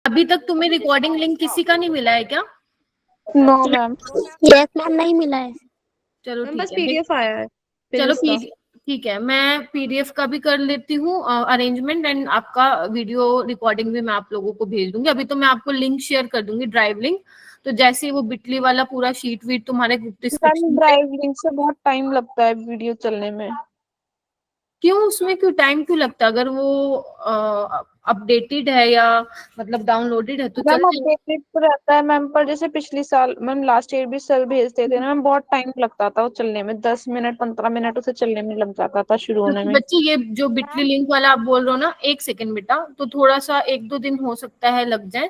अभी तक तुम्हें रिकॉर्डिंग लिंक किसी का नहीं मिला है क्या? No ma'am. यस मैम, नहीं मिला है। चलो मैम ठीक बस है, पीडीएफ आया है चलो फिजिक्स का। ठीक है, मैं पीडीएफ का भी कर लेती हूँ अरेंजमेंट, एंड आपका वीडियो रिकॉर्डिंग भी मैं आप लोगों को भेज दूंगी। अभी तो मैं आपको लिंक शेयर कर दूंगी, ड्राइव लिंक। तो जैसे ही वो बिटली वाला पूरा शीट वीट तुम्हारे मैम डिस्क्रिप्शन, ड्राइव लिंक से बहुत टाइम लगता है वीडियो चलने में। क्यों उसमें क्यों टाइम क्यों लगता है? अगर वो अपडेटेड है या मतलब डाउनलोडेड है तो चल मैम जाएगा। अपडेटेड तो रहता है मैम, पर जैसे पिछली साल मैम लास्ट ईयर भी सर भेजते थे ना मैम, बहुत टाइम लगता था वो चलने में, 10 मिनट 15 मिनट उसे चलने में लग जाता था शुरू होने क्योंकि में। बच्चे ये जो बिटली लिंक वाला आप बोल रहे हो ना, एक सेकंड बेटा, तो थोड़ा सा 1-2 दिन हो सकता है लग जाए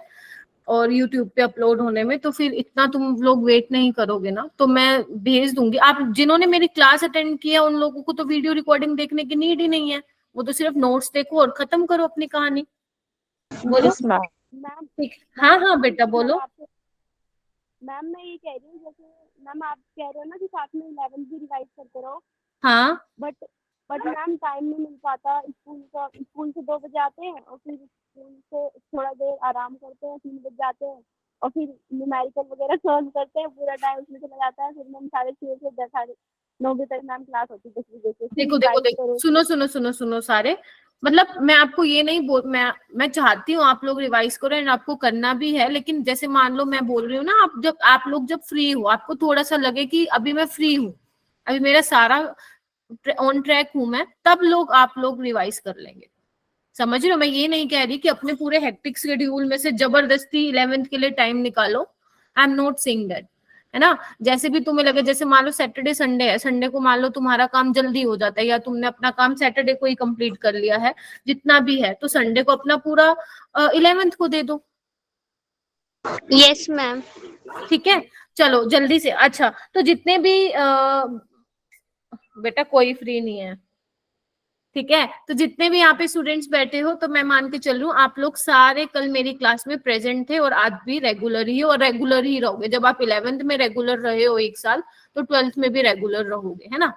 और यूट्यूब पे अपलोड होने में, तो फिर इतना तुम लोग वेट नहीं करोगे ना, तो मैं भेज दूंगी। आप जिन्होंने मेरी क्लास अटेंड किया उन लोगों को तो वीडियो रिकॉर्डिंग देखने की नीड ही नहीं है, वो तो सिर्फ नोट्स देखो और खत्म करो अपनी कहानी। बोलो। Yes ma'am. मैम ठीक, हाँ हाँ बेटा मतलब बोलो। आपसे, मैम मैं ये कह रही हूँ, जैसे मैम आप कह रहे हो ना कि साथ में 11th भी रिवाइज करते रहो, हाँ बट मैम टाइम नहीं मिल पाता। स्कूल से 2 बजे आते हैं और फिर स्कूल से थोड़ा देर आराम करते हैं, 3 बजे जाते हैं और फिर न्यूमेरिकल वगैरह सॉल्व करते हैं, पूरा टाइम उसमें चला जाता है। फिर मैम 6:30 से 9 बजे तक मैम क्लास होती है, 10 बजे से फिर देखो देखो रिवाइज देखो, करो। सुनो सुनो सुनो सुनो सारे, मतलब मैं आपको ये नहीं बोल, मैं चाहती हूँ आप लोग रिवाइज करो एंड आपको करना भी है, लेकिन जैसे मान लो मैं बोल रही हूँ ना, आप लोग जब फ्री हो, आपको थोड़ा सा लगे कि अभी मैं फ्री हूँ, अभी मेरा सारा ऑन ट्रैक हूं मैं, तब आप लोग रिवाइज कर लेंगे। समझ रहे हो? मैं ये नहीं कह रही कि अपने पूरे हेक्टिक शेड्यूल में से जबरदस्ती 11th के लिए टाइम निकालो, I am not saying that, है ना। जैसे भी तुम्हें लगे, जैसे मान लो सैटरडे संडे है, संडे को मान लो तुम्हारा काम जल्दी हो जाता है या तुमने अपना काम सैटरडे को ही कंप्लीट कर लिया है जितना भी है, तो संडे को अपना पूरा 11th को दे दो। Yes ma'am. ठीक है, चलो जल्दी से। अच्छा, तो जितने भी बेटा कोई फ्री नहीं है, ठीक है, तो जितने भी यहाँ पे स्टूडेंट्स बैठे हो, तो मैं मान के चल रही हूँ आप लोग सारे कल मेरी क्लास में प्रेजेंट थे और आज भी रेगुलर ही, और रेगुलर ही रहोगे। जब आप 11th में रेगुलर रहे हो 1 साल, तो 12th में भी रेगुलर रहोगे, है ना।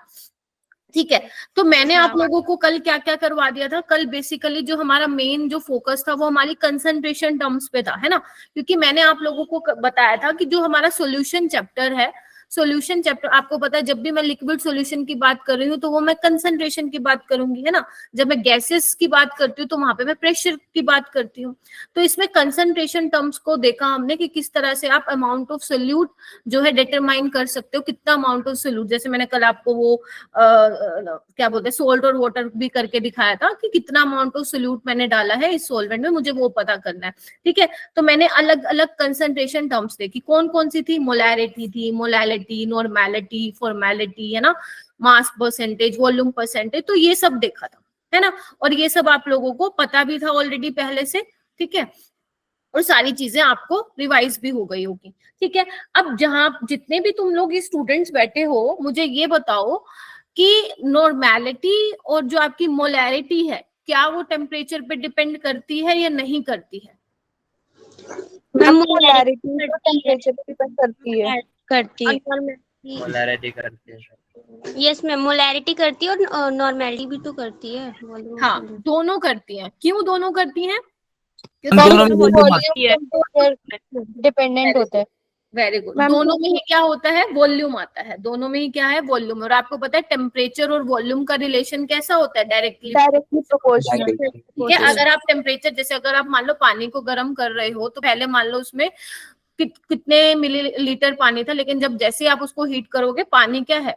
ठीक है, तो मैंने आप लोगों को कल क्या क्या करवा दिया था? कल बेसिकली जो हमारा मेन जो फोकस था वो हमारी कंसंट्रेशन टर्म्स पे था, है ना, क्योंकि मैंने आप लोगों को बताया था कि जो हमारा सॉल्यूशन चैप्टर है, सॉल्यूशन चैप्टर आपको पता है, जब भी मैं लिक्विड सॉल्यूशन की बात कर रही हूँ तो वो मैं कंसंट्रेशन की बात करूंगी, है ना। जब मैं गैसेस की बात करती हूँ तो वहां पे मैं प्रेशर की बात करती हूँ। तो इसमें कंसंट्रेशन टर्म्स को देखा हमने कि किस तरह से आप अमाउंट ऑफ सोल्यूट जो है डिटरमाइन कर सकते हो, कितना अमाउंट ऑफ सोल्यूट। जैसे मैंने कल आपको वो क्या बोलते हैं, सोल्ट और वाटर भी करके दिखाया था कि कितना अमाउंट ऑफ सोल्यूट मैंने डाला है इस सॉल्वेंट में, मुझे वो पता करना है। ठीक है, तो मैंने अलग अलग कंसंट्रेशन टर्म्स देखी, कौन कौन सी थी? मोलैरिटी थी, मोलैलिटी, नॉर्मेलिटी, फॉर्मेलिटी, है ना, मास परसेंटेज, वॉल्यूम परसेंटेज, तो ये सब देखा था, है ना। और ये सब आप लोगों को पता भी था ऑलरेडी पहले से, ठीक है, और सारी चीजें आपको रिवाइज भी हो गई होगी। ठीक है, अब जहां जितने भी तुम लोग स्टूडेंट्स बैठे हो, मुझे ये बताओ कि नॉर्मेलिटी और जो आपकी मोलैरिटी है, क्या वो टेम्परेचर पे डिपेंड करती है या नहीं करती है? मोलैरिटी तो टेम्परेचर पे डिपेंड करती है। मोलैरिटी करती है। यस मैम, मोलैरिटी करती है और नॉर्मेलिटी भी तो करती है। हाँ, दोनों करती हैं। क्यों दोनों करती हैं? डिपेंडेंट होता है। वेरी गुड, मैम दोनों में ही क्या होता है? वॉल्यूम आता है। दोनों में ही क्या है? वॉल्यूम। और आपको पता है टेम्परेचर और वॉल्यूम का रिलेशन कैसा होता है? Directly proportional. ठीक है, अगर आप टेम्परेचर, जैसे अगर आप मान लो पानी को गर्म कर रहे हो, तो पहले मान लो उसमें कितने मिलीलीटर पानी था, लेकिन जब जैसे आप उसको हीट करोगे, पानी क्या है?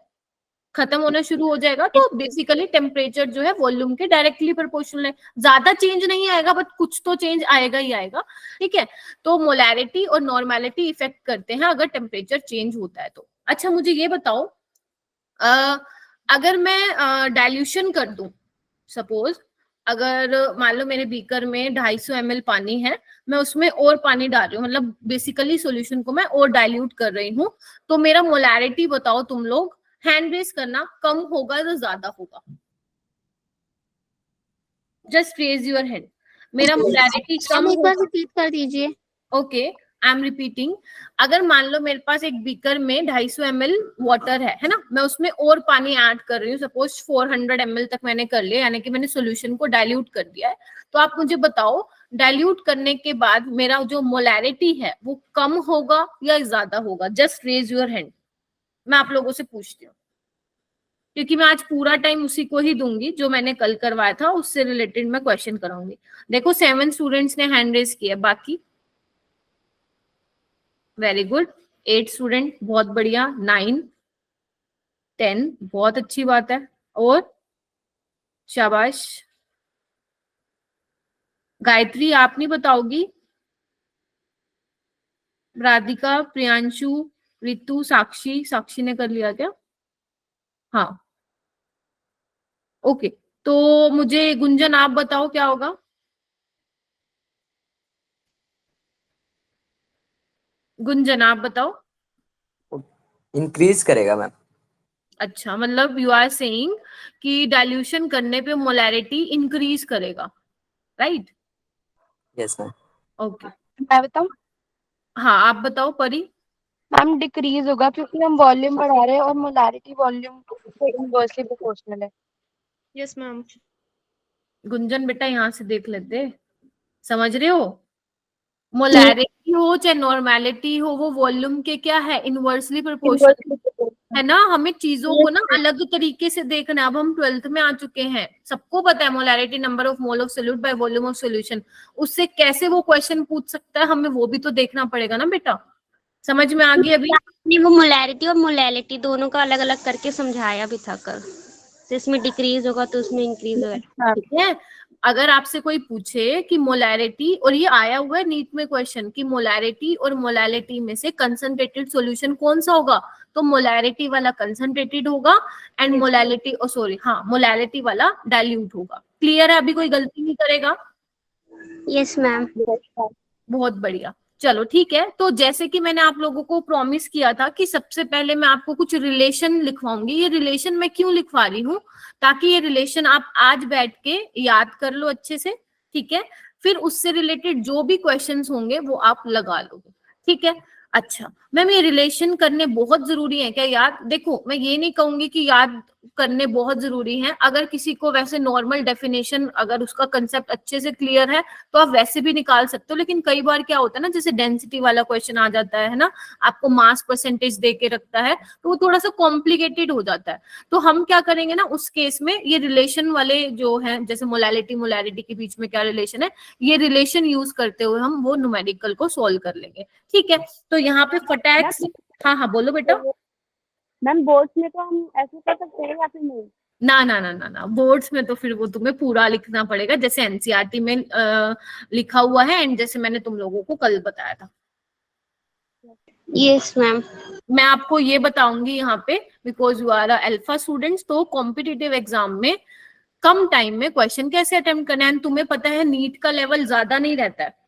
खत्म होना शुरू हो जाएगा। तो बेसिकली टेम्परेचर जो है वॉल्यूम के डायरेक्टली प्रोपोर्शनल है। ज्यादा चेंज नहीं आएगा, बट कुछ तो चेंज आएगा ही आएगा। ठीक है, तो मोलैरिटी और नॉर्मेलिटी इफेक्ट करते हैं अगर टेम्परेचर चेंज होता है तो। अच्छा, मुझे ये बताओ, अगर मैं डाइल्यूशन कर दूं, सपोज अगर मान लो मेरे बीकर में 250 ml पानी है, मैं उसमें और पानी डाल रही हूँ, मतलब बेसिकली सॉल्यूशन को मैं और डाइल्यूट कर रही हूँ, तो मेरा मोलैरिटी बताओ तुम लोग, हैंड रेस करना, कम होगा या ज्यादा होगा? Just raise your hand. मेरा मोलैरिटी कम एक बार होगा। रिपीट कर दीजिए। Okay, I am repeating. अगर मान लो मेरे पास एक बीकर में 250 ml वाटर है ना, मैं उसमें और पानी ऐड कर रही हूँ, सपोज 400 ml तक मैंने कर लिया, यानी कि मैंने सॉल्यूशन को डाइल्यूट कर दिया है, तो आप मुझे बताओ डाइल्यूट करने के बाद मेरा जो मोलैरिटी है वो कम होगा या ज्यादा होगा? जस्ट रेज योर हैंड, मैं आप लोगों से पूछती हूँ, क्योंकि मैं आज पूरा टाइम उसी को ही दूंगी जो मैंने कल करवाया था, उससे रिलेटेड मैं क्वेश्चन कराऊंगी। देखो 7 स्टूडेंट्स ने हैंड रेज किया, बाकी वेरी गुड। 8 स्टूडेंट, बहुत बढ़िया। 9, 10, बहुत अच्छी बात है। और शाबाश। गायत्री आप नहीं बताओगी? राधिका, प्रियांशु, रितु, साक्षी, साक्षी ने कर लिया क्या? हाँ, ओके। तो मुझे गुंजन आप बताओ क्या होगा? गुंजन आप बताओ। इंक्रीज करेगा मैम। अच्छा, मतलब यू आर सेइंग कि डाइल्यूशन करने पे मोलैरिटी इंक्रीज करेगा, राइट? Yes ma'am. ओके, मैं बताऊं? हाँ आप बताओ परी। मैम डिक्रीज होगा क्योंकि हम वॉल्यूम बढ़ा रहे हैं और मोलारिटी वॉल्यूम से इनवर्सली प्रोपोर्शनल है। Yes ma'am. गुंजन बेटा यहाँ से देख लेते, समझ रहे हो? मोलैरिटी हो चाहे नॉर्मेलिटी हो, वो वॉल्यूम के क्या है? इनवर्सली प्रोपोर्शनल है ना। हमें चीजों को ना अलग तरीके से देखना है। अब हम 12th में आ चुके हैं, सबको पता है molarity number of mole of solute by volume of solution. उससे कैसे वो क्वेश्चन पूछ सकता है, हमें वो भी तो देखना पड़ेगा ना बेटा। समझ में आ गई अभी? आपने वो मोलैरिटी और मोलैलिटी दोनों का अलग अलग करके समझाया भी था कल, तो इसमें डिक्रीज होगा तो उसमें इंक्रीज होगा। ठीक है। अगर आपसे कोई पूछे कि मोलैरिटी, और ये आया हुआ है नीट में क्वेश्चन कि मोलैरिटी और मोलैलिटी में से कंसंट्रेटेड सॉल्यूशन कौन सा होगा, तो मोलैरिटी वाला कंसंट्रेटेड होगा एंड मोलैलिटी, ओ सॉरी, हाँ मोलैलिटी वाला डाइल्यूट होगा। क्लियर है? अभी कोई गलती नहीं करेगा? Yes ma'am. बहुत बढ़िया। चलो ठीक है। तो जैसे कि मैंने आप लोगों को प्रॉमिस किया था कि सबसे पहले मैं आपको कुछ रिलेशन लिखवाऊंगी। ये रिलेशन मैं क्यों लिखवा रही हूँ? ताकि ये रिलेशन आप आज बैठ के याद कर लो अच्छे से, ठीक है? फिर उससे रिलेटेड जो भी क्वेश्चंस होंगे वो आप लगा लोगे, ठीक है? अच्छा मैम, ये रिलेशन करने बहुत जरूरी है क्या याद? देखो मैं ये नहीं कहूंगी कि याद करने बहुत जरूरी है। अगर किसी को वैसे नॉर्मल डेफिनेशन, अगर उसका कंसेप्ट अच्छे से क्लियर है तो आप वैसे भी निकाल सकते हो। लेकिन कई बार क्या होता है ना, जैसे डेंसिटी वाला क्वेश्चन आ जाता है ना, आपको मास परसेंटेज दे के रखता है, तो वो थोड़ा सा कॉम्प्लिकेटेड हो जाता है। तो हम क्या करेंगे ना, उस केस में ये रिलेशन वाले जो है, जैसे मोलैलिटी मोलैरिटी के बीच में क्या रिलेशन है, ये रिलेशन यूज करते हुए हम वो न्यूमेरिकल को सोल्व कर लेंगे, ठीक है? तो यहाँ पे फटाक से, हाँ हाँ बोलो बेटा। मैम बोर्ड्स में तो हम ऐसे कर सकते हैं या फिर नहीं? ना ना ना ना ना, बोर्ड्स में तो फिर वो तुम्हें पूरा लिखना पड़ेगा जैसे एनसीईआरटी में लिखा हुआ है एंड जैसे मैंने तुम लोगों को कल बताया था। Yes ma'am. मैं आपको ये बताऊंगी यहाँ पे, because you are alpha students, तो कॉम्पिटिटिव एग्जाम में कम टाइम में क्वेश्चन कैसे अटेम्प्ट करना है। तुम्हें पता है नीट का लेवल ज्यादा नहीं रहता है।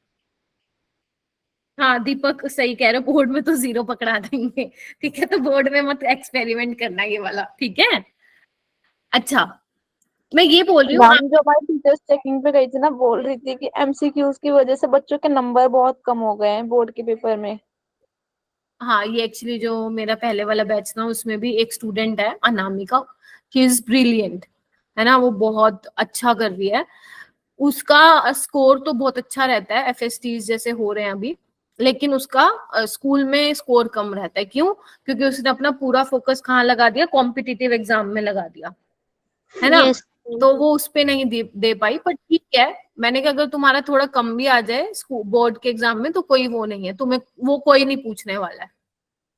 हाँ दीपक सही कह रहे हो, बोर्ड में तो 0 पकड़ा देंगे, ठीक है? तो बोर्ड में मत एक्सपेरिमेंट करना ये वाला, ठीक है? अच्छा मैं ये बोल रही हूँ, मैम जो हमारी टीचर्स चेकिंग पे गई थी ना, बोल रही थी कि एमसीक्यूज की वजह से बच्चों के नंबर बहुत कम हो गए हैं बोर्ड के पेपर में। हाँ ये एक्चुअली जो मेरा पहले वाला बैच था उसमें भी एक स्टूडेंट है अनामिका, ही इज ब्रिलियंट, है ना, वो बहुत अच्छा कर रही है। उसका स्कोर तो बहुत अच्छा रहता है, एफएसटीज जैसे हो रहे हैं अभी, लेकिन उसका स्कूल में स्कोर कम रहता है। क्यों? क्योंकि उसने अपना पूरा फोकस कहाँ लगा दिया? कॉम्पिटिटिव एग्जाम में लगा दिया, है ना? यस। तो वो उस पे नहीं दे पाई। पर ठीक है, मैंने कहा अगर तुम्हारा थोड़ा कम भी आ जाए बोर्ड के एग्जाम में तो कोई वो नहीं है, तुम्हें वो कोई नहीं पूछने वाला है।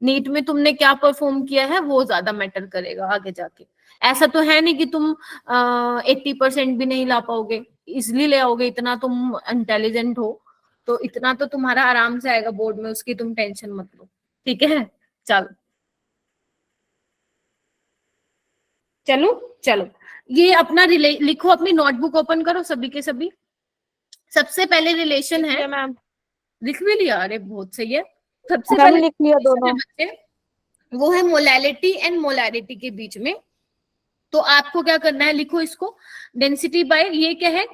नीट में तुमने क्या परफॉर्म किया है वो ज्यादा मैटर करेगा आगे जाके। ऐसा तो है नहीं कि तुम 80% भी नहीं ला पाओगे, इजिली ले आओगे, इतना तुम इंटेलिजेंट हो, तो इतना तो तुम्हारा आराम से आएगा बोर्ड में, उसकी तुम टेंशन मत लो, ठीक है? चलो चलो चलो, ये अपना लिखो, अपनी नोटबुक ओपन करो सभी के सभी। सबसे पहले रिलेशन है, मैम। लिख भी लिया? अरे बहुत सही है। सबसे मैम पहले लिख लिया relation है दोनों। बच्चे, वो है मोलैलिटी एंड मोलैरिटी के बीच में। तो आपको क्या करना है, लिखो इसको। डेंसिटी बाय, ये क्या है?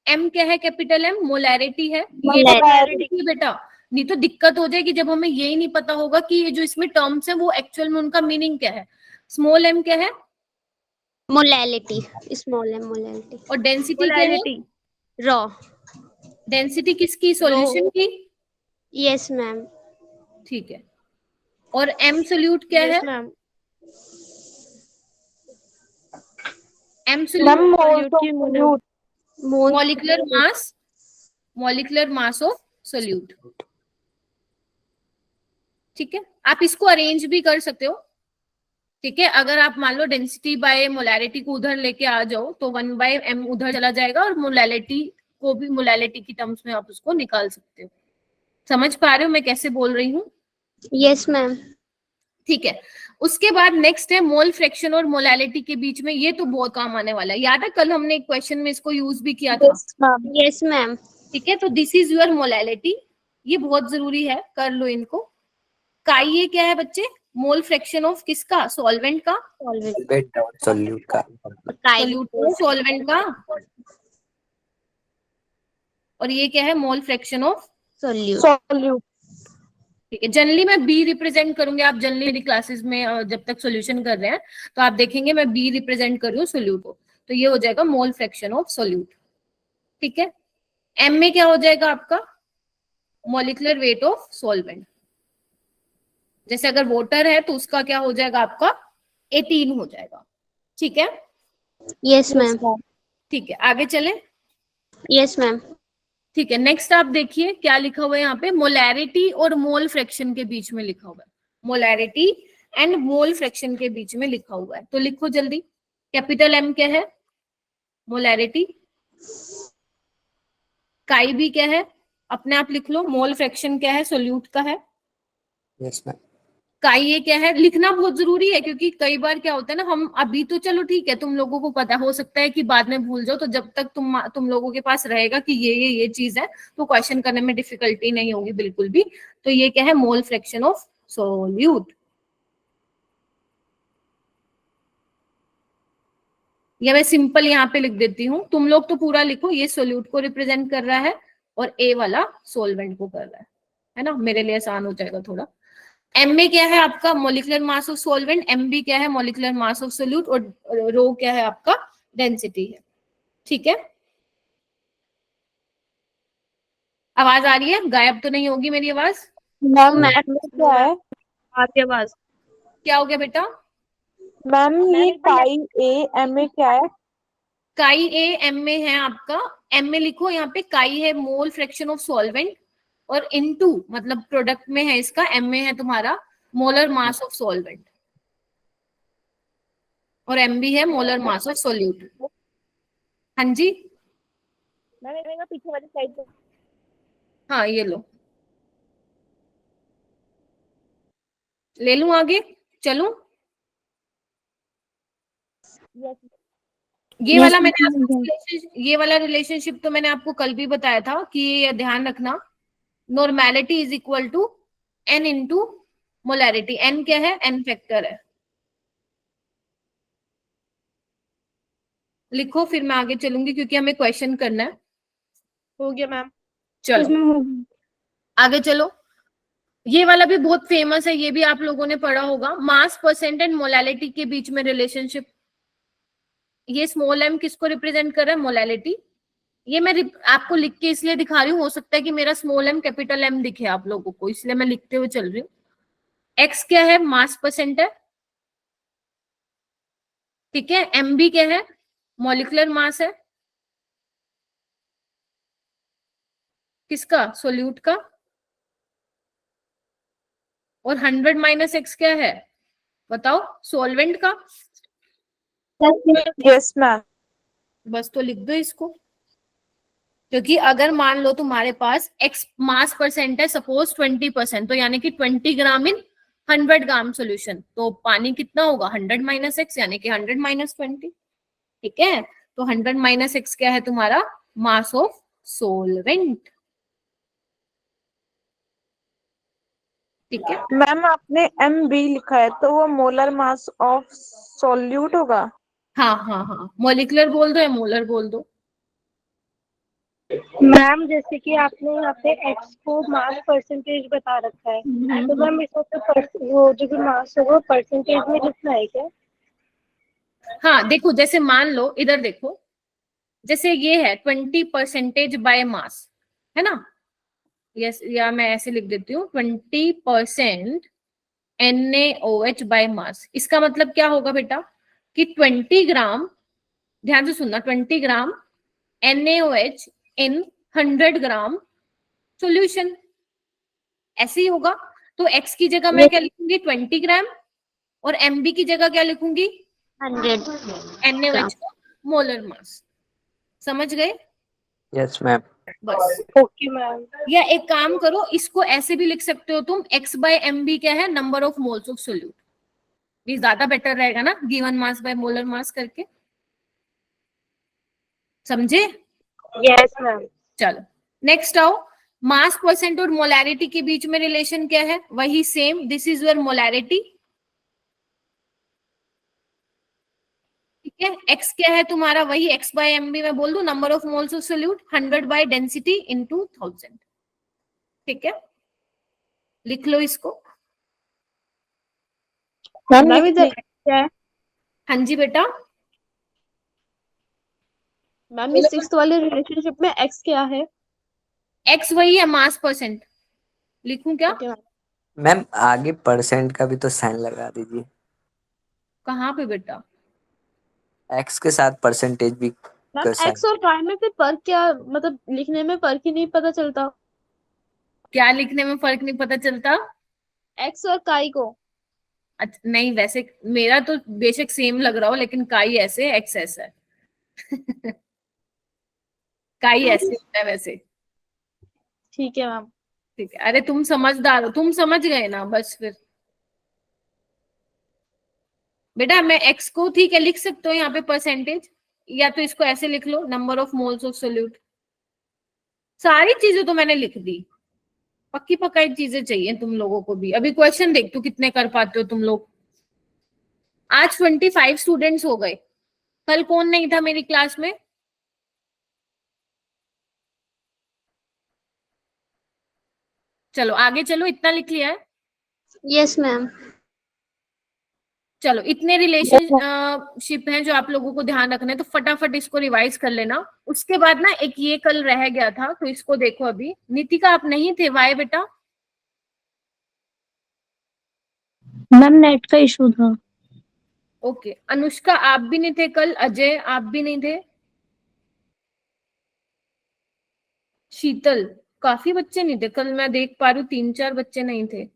एम क्या है? Capital M. मोलैरिटी है ये Molarity। बेटा, नहीं तो दिक्कत हो जाएगी जब हमें यही नहीं पता होगा कि ये जो इसमें टर्म्स है वो एक्चुअल में उनका मीनिंग क्या है। स्मॉल एम क्या है? Molality, small M molality. और डेंसिटी क्या है? रॉ। डेंसिटी किसकी? सॉल्यूशन की। Yes ma'am. ठीक है। और एम सोल्यूट क्या है? Yes ma'am. M ma'am solute moles of solute. Molecular mass, molecular mass of solute. ठीक है, आप इसको अरेंज भी कर सकते हो। ठीक है, अगर आप मान लो डेंसिटी बाय मोलैरिटी को उधर लेके आ जाओ तो 1/m उधर चला जाएगा और मोलैलिटी को भी मोलैलिटी की टर्म्स में आप उसको निकाल सकते हो। समझ पा रहे हो मैं कैसे बोल रही हूँ? Yes ma'am. ठीक है। उसके बाद नेक्स्ट है मोल फ्रैक्शन और मोलैलिटी के बीच में। ये तो बहुत काम आने वाला है, याद है कल हमने एक क्वेश्चन में इसको यूज भी किया था। Yes ma'am. Yes ma'am. ठीक है, तो दिस इज योर मोलैलिटी। ये बहुत जरूरी है, कर लो इनको। काई ये क्या है बच्चे? मोल फ्रैक्शन ऑफ किसका? सॉल्वेंट का। सॉल्वेंट और सोल्यूट का। सोल्यूट का, सॉल्वेंट का। और ये क्या है? Mole fraction of solute. Solute. ठीक है। जनरली मैं बी रिप्रेजेंट करूंगी, आप जनरली मेरी क्लासेस में जब तक सॉल्यूशन कर रहे हैं तो आप देखेंगे मैं बी रिप्रेजेंट कर रही हूँ सोल्यूट को, तो ये हो जाएगा मोल फ्रैक्शन ऑफ सोल्यूट। ठीक है। एम में क्या हो जाएगा आपका? Molecular weight of solvent. जैसे अगर वाटर है तो उसका क्या हो जाएगा आपका? 18 हो जाएगा। ठीक है। Yes ma'am. ठीक है, आगे चले। Yes ma'am. ठीक है, नेक्स्ट आप देखिए क्या लिखा हुआ है यहाँ पे। मोलैरिटी और मोल फ्रैक्शन के बीच में लिखा हुआ है। मोलैरिटी एंड मोल फ्रैक्शन के बीच में लिखा हुआ है, तो लिखो जल्दी। कैपिटल एम क्या है? मोलैरिटी। काई भी क्या है? अपने आप लिख लो। मोल फ्रैक्शन क्या है? सोल्यूट का है। Yes ma'am. काई ये क्या है? लिखना बहुत जरूरी है, क्योंकि कई बार क्या होता है ना, हम अभी तो चलो ठीक है तुम लोगों को पता हो सकता है कि बाद में भूल जाओ, तो जब तक तुम लोगों के पास रहेगा कि ये चीज है तो क्वेश्चन करने में डिफिकल्टी नहीं होगी बिल्कुल भी। तो ये क्या है? Mole fraction of solute. या मैं सिंपल यहाँ पे लिख देती हूँ, तुम लोग तो पूरा लिखो। ये सोल्यूट को रिप्रेजेंट कर रहा है और ए वाला सोलवेंट को कर रहा है ना, मेरे लिए आसान हो जाएगा थोड़ा। एम में क्या है आपका? Molecular mass of solvent. M B क्या है? Molecular mass of solute. और रो क्या है आपका? डेंसिटी है। ठीक है, आवाज आ रही है? गायब तो नहीं होगी मेरी आवाज? मैम क्या है? आपकी आवाज। क्या हो गया बेटा? मैम ये काई ए एम ए क्या है? काई ए एम में है आपका। एम में लिखो यहाँ पे काई है मोल फ्रैक्शन ऑफ सॉल्वेंट, और इनटू मतलब प्रोडक्ट में है इसका, एम में है तुम्हारा मोलर मास ऑफ सॉल्वेंट, और एम भी है मोलर मास ऑफ सोल्यूट। हाँ जी, मैम पीछे वाली साइड पे। हाँ ये लो, ले लूं आगे? चलूं? यस। ये वाला मैंने आपको ये वाला रिलेशनशिप तो मैंने आपको कल भी बताया था कि ये ध्यान रखना। Normality is equal to N into molarity. N क्या है? एन फैक्टर है। लिखो, फिर मैं आगे चलूंगी क्योंकि हमें क्वेश्चन करना है। हो गया मैम। चलो आगे चलो। ये वाला भी बहुत फेमस है, ये भी आप लोगों ने पढ़ा होगा। मास परसेंट एंड मोलैलिटी के बीच में रिलेशनशिप। ये स्मॉल एम किसको रिप्रेजेंट कर रहा है? मोलैलिटी। ये मैं आपको लिख के इसलिए दिखा रही हूँ, हो सकता है कि मेरा स्मॉल एम कैपिटल एम दिखे आप लोगों को, इसलिए मैं लिखते हुए चल रही हूँ। एक्स क्या है? मास परसेंट है। ठीक है। एम बी क्या है? मॉलिक्यूलर मास है। किसका? सोल्यूट का। और 100 माइनस एक्स क्या है? बताओ, सॉल्वेंट का। Yes ma'am. बस तो लिख दो इसको, क्योंकि अगर मान लो तुम्हारे पास एक्स मास परसेंट है सपोज 20%, तो यानी कि 20 ग्राम इन 100 ग्राम सोल्यूशन, तो पानी कितना होगा? 100 माइनस एक्स, यानी कि 100 माइनस 20। ठीक है, तो 100 माइनस एक्स क्या है तुम्हारा? Mass of solvent. ठीक है। मैम आपने एम बी लिखा है तो वो मोलर मास ऑफ सोल्यूट होगा? हाँ हाँ हाँ, मॉलिक्यूलर बोल दो या मोलर बोल दो। मैम जैसे कि आपने यहाँ पे एक्स को मास परसेंटेज बता रखा है, तो मैम इसमें तो वो जो भी मास है वो परसेंटेज में लिखना है क्या? हाँ देखो, जैसे मान लो इधर देखो, जैसे ये है 20% बाय मास, है ना? यस, या मैं ऐसे लिख देती हूँ 20% NaOH बाय मास। इसका मतलब क्या होगा बेटा कि 20 ग्राम, ध्यान से सुनना, 20 ग्राम NaOH इन 100 ग्राम सॉल्यूशन, ऐसे ही होगा। तो x की जगह मैं क्या लिखूंगी 20 ग्राम, और MB की जगह क्या लिखूंगी 100 NaOH का मोलर मास। समझ गए? Yes ma'am. बस। Okay ma'am. या एक काम करो, इसको ऐसे भी लिख सकते हो तुम, x बाय MB क्या है, number of moles of solute. ये ज्यादा बेटर रहेगा ना, given mass by molar mass करके। समझे? Yes ma'am. चलो नेक्स्ट आओ। मास परसेंट और मोलैरिटी के बीच में रिलेशन क्या है? वही same, this is your molarity, ठीक है। x क्या है तुम्हारा, वही x बाय MB में बोल दू, number of moles of solute 100 by density into 1000, ठीक है। लिख लो इसको। मैम इधर क्या है? हाँ जी बेटा, मैम ये सिक्स्थ वाले रिलेशनशिप में एक्स क्या है? x वही है मास परसेंट। लिखूं क्या? Okay ma'am. मैम आगे परसेंट का भी तो साइन लगा दीजिए। कहाँ पे बेटा? एक्स के साथ परसेंटेज भी मैम का साइन। एक्स और वाई में फिर फर्क क्या, मतलब लिखने में फर्क ही नहीं पता चलता। क्या लिखने में फर्क नहीं पता चलता? एक्स और काई को। अच्छा नहीं, वैसे मेरा तो बेशक सेम लग रहा हो, लेकिन काई ऐसे एक्स ऐसा है। काई ऐसे होता है वैसे। ठीक है मैम। ठीक है, अरे तुम समझदार हो, तुम समझ गए ना, बस फिर। बेटा मैं एक्स को ठीक है लिख सकते हो यहाँ पे परसेंटेज, या तो इसको ऐसे लिख लो, number of moles of solute. सारी चीजें तो मैंने लिख दी, पक्की पक्की चीजें चाहिए तुम लोगों को भी। अभी क्वेश्चन देख तू कितने कर पाते हो तुम लोग। आज 25 स्टूडेंट्स हो गए, कल कौन नहीं था मेरी क्लास में? चलो आगे चलो, इतना लिख लिया है। Yes ma'am. चलो इतने रिलेशनशिप हैं जो आप लोगों को ध्यान रखना है, तो फटाफट इसको रिवाइज कर लेना। उसके बाद ना एक ये कल रह गया था, तो इसको देखो। अभी नितिका आप नहीं थे, वाई बेटा? मैम नेट का इशू था। ओके। अनुष्का आप भी नहीं थे कल, अजय आप भी नहीं थे, शीतल, काफी बच्चे नहीं थे कल, मैं देख पा रही हूँ 3-4 बच्चे नहीं थे।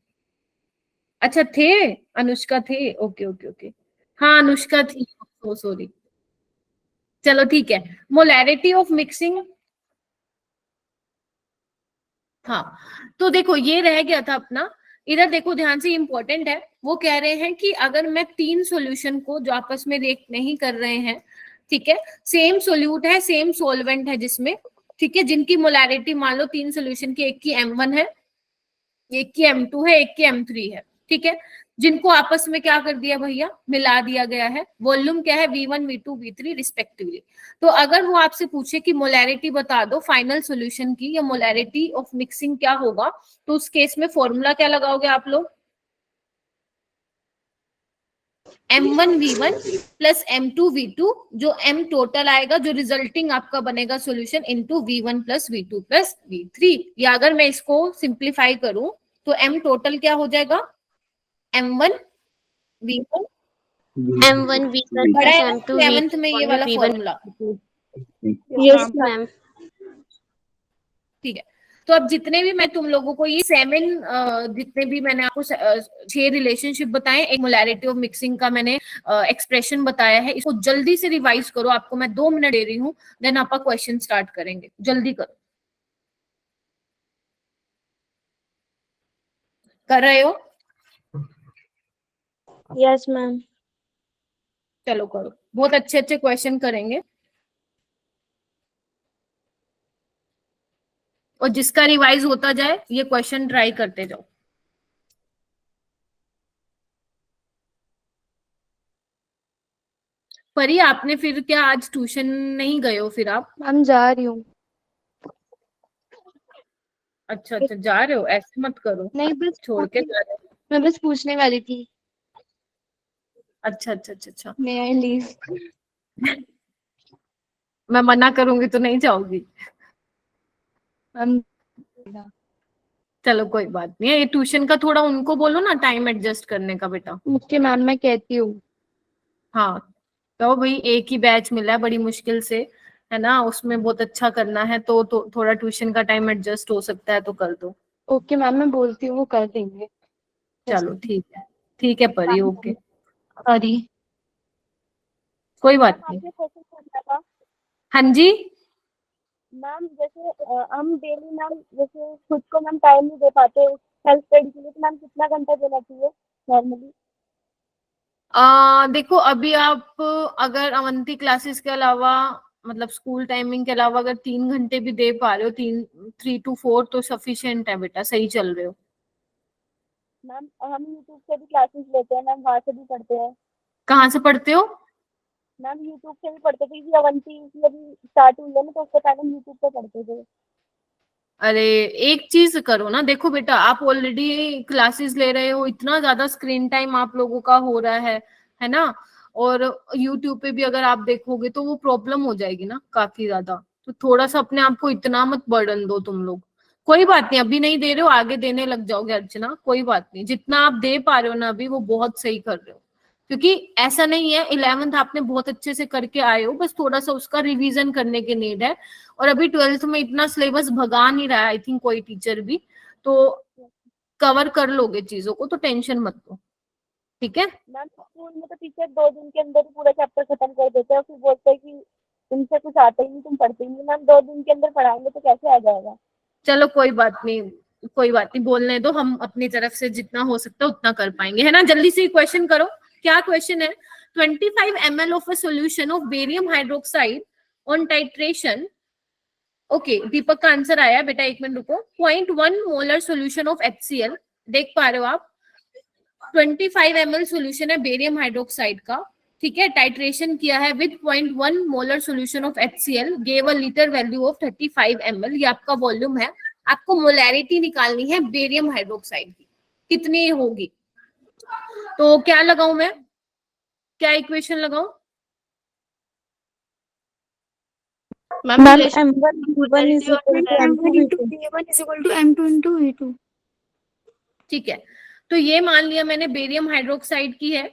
अच्छा थे, अनुष्का थे, ओके ओके ओके, हाँ अनुष्का थी, सो सॉरी। चलो ठीक है, मोलैरिटी ऑफ मिक्सिंग। हाँ, तो देखो ये रह गया था अपना। इधर देखो ध्यान से, इंपॉर्टेंट है। वो कह रहे हैं कि अगर मैं 3 सॉल्यूशन को जो आपस में रिएक्ट नहीं कर रहे हैं, ठीक है, सेम सोल्यूट है, सेम सॉल्वेंट है जिसमें, ठीक है, जिनकी मोलैरिटी मान लो 3 सॉल्यूशन की, एक की M1 है, एक की M2 है, एक की M3 है, ठीक है, जिनको आपस में क्या कर दिया भैया, मिला दिया गया है। वॉल्यूम क्या है, V1 V2 V3 रिस्पेक्टिवली। तो अगर वो आपसे पूछे कि मोलैरिटी बता दो फाइनल सॉल्यूशन की, या मोलैरिटी ऑफ मिक्सिंग क्या होगा, तो उस केस में फॉर्मूला क्या लगाओगे आप लोग? M1V1 प्लस M2V2, जो M टोटल आएगा, जो रिजल्टिंग आपका बनेगा solution, into V1 plus V2 plus V3। या अगर मैं इसको सिंप्लीफाई करूं तो M टोटल क्या हो जाएगा, M1V1 M1 V1 बड़ा plus है ना M2 11th में ये वाला V1 फॉर्मूला, यस मैम। ठीक है। तो अब जितने भी मैं तुम लोगों को ये 7 जितने भी मैंने आपको 6 रिलेशनशिप बताए, एक मोलैरिटी ऑफ मिक्सिंग का मैंने एक्सप्रेशन बताया है, इसको जल्दी से रिवाइज करो। आपको मैं 2 मिनट दे रही हूँ, देन आपका क्वेश्चन स्टार्ट करेंगे, जल्दी करो। कर रहे हो? Yes ma'am. चलो करो, बहुत अच्छे अच्छे क्वेश्चन करेंगे। और जिसका रिवाइज होता जाए ये क्वेश्चन ट्राई करते जाओ। परी आपने फिर क्या आज ट्यूशन नहीं गए हो फिर आप? मैम जा रही हूँ। अच्छा अच्छा, जा रहे हो, ऐसे मत करो, नहीं बस छोड़ के जा रहे हो। मैं बस पूछने वाली थी। अच्छा अच्छा अच्छा अच्छा, मे आई लीव? मैं मना करूंगी तो नहीं जाओगी? मैम चलो कोई बात नहीं है, ये ट्यूशन का थोड़ा उनको बोलो ना टाइम एडजस्ट करने का बेटा। ओके मैम, मैं कहती हूँ। हाँ तो भाई एक ही बैच मिला है बड़ी मुश्किल से, है ना, उसमें बहुत अच्छा करना है तो थोड़ा ट्यूशन का टाइम एडजस्ट हो सकता है तो कर दो। ओके मैम, मैं बोलती हूँ, वो कर देंगे। चलो ठीक है परी, ओके सॉरी। कोई बात मैम नहीं। आपसे क्वेश्चन पूछना था हाँ जी। मैम। जैसे हम डेली मैम जैसे खुद को मैम टाइम नहीं दे पाते सेल्फ स्टडी के लिए, तो मैम कितना घंटा देना चाहिए नॉर्मली? देखो अभी आप अगर अवंती क्लासेस के अलावा मतलब स्कूल टाइमिंग के अलावा अगर 3 घंटे भी दे पा रहे हो, 3 to 4 तो सफिशिएंट है बेटा, सही चल रहे हो। मैम हम यूट्यूब से भी क्लासेस लेते हैं मैम, वहाँ से भी पढ़ते हैं कहाँ से पढ़ते हो? मैम। यूट्यूब से भी पढ़ते थे, क्योंकि अवंती की अभी स्टार्ट हुई है ना, तो उससे पहले हम यूट्यूब पे पढ़ते थे। अरे एक चीज करो ना, देखो बेटा आप ऑलरेडी क्लासेस ले रहे हो, इतना ज्यादा स्क्रीन टाइम आप लोगों का हो रहा है ना, और यूट्यूब पे भी अगर आप देखोगे तो वो प्रॉब्लम हो जाएगी ना काफी ज्यादा। तो थोड़ा सा अपने आप को इतना मत बर्डन दो तुम लोग। कोई बात नहीं, अभी नहीं दे रहे हो, आगे देने लग जाओगे अर्चना, कोई बात नहीं, जितना आप दे पा रहे हो ना अभी वो बहुत सही कर रहे हो। क्योंकि ऐसा नहीं है, 11th आपने बहुत अच्छे से करके आए हो, बस थोड़ा सा उसका रिवीजन करने की नीड है। और अभी 12th में इतना सिलेबस भगा नहीं रहा है आई थिंक कोई टीचर भी, तो कवर कर लोगे चीजों को, तो टेंशन मत लो, ठीक है। मैम स्कूल में तो टीचर 2 दिन के अंदर ही पूरा चैप्टर खत्म कर देते हैं, फिर बोलते हैं कि तुमसे कुछ आता ही नहीं, तुम पढ़ते ही नहीं। मैम 2 दिन के अंदर पढ़ाएंगे तो कैसे आ जाएगा? चलो कोई बात नहीं, कोई बात नहीं, बोलने दो, हम अपनी तरफ से जितना हो सकता है उतना कर पाएंगे, है ना। जल्दी से क्वेश्चन करो, क्या क्वेश्चन है? 25 ml of a solution of barium hydroxide on titration. Okay Deepak का आंसर आया बेटा, 1 मिनट रुको। 0.1 मोलर सोल्यूशन ऑफ HCl, देख पा रहे हो आप, 25 ml सोल्यूशन है बेरियम हाइड्रोक्साइड का, ठीक है, टाइट्रेशन किया है with 0.1 molar solution of HCl, gave a litre value of 35 ml, ये आपका वॉल्यूम है। आपको मोलैरिटी निकालनी है बेरियम हाइड्रोक्साइड की, कितनी होगी। तो क्या लगाऊं मैं, क्या इक्वेशन लगाऊं? Ma'am M1 is equal to M2 V2। ठीक है, तो ये मान लिया मैंने बेरियम हाइड्रोक्साइड की है,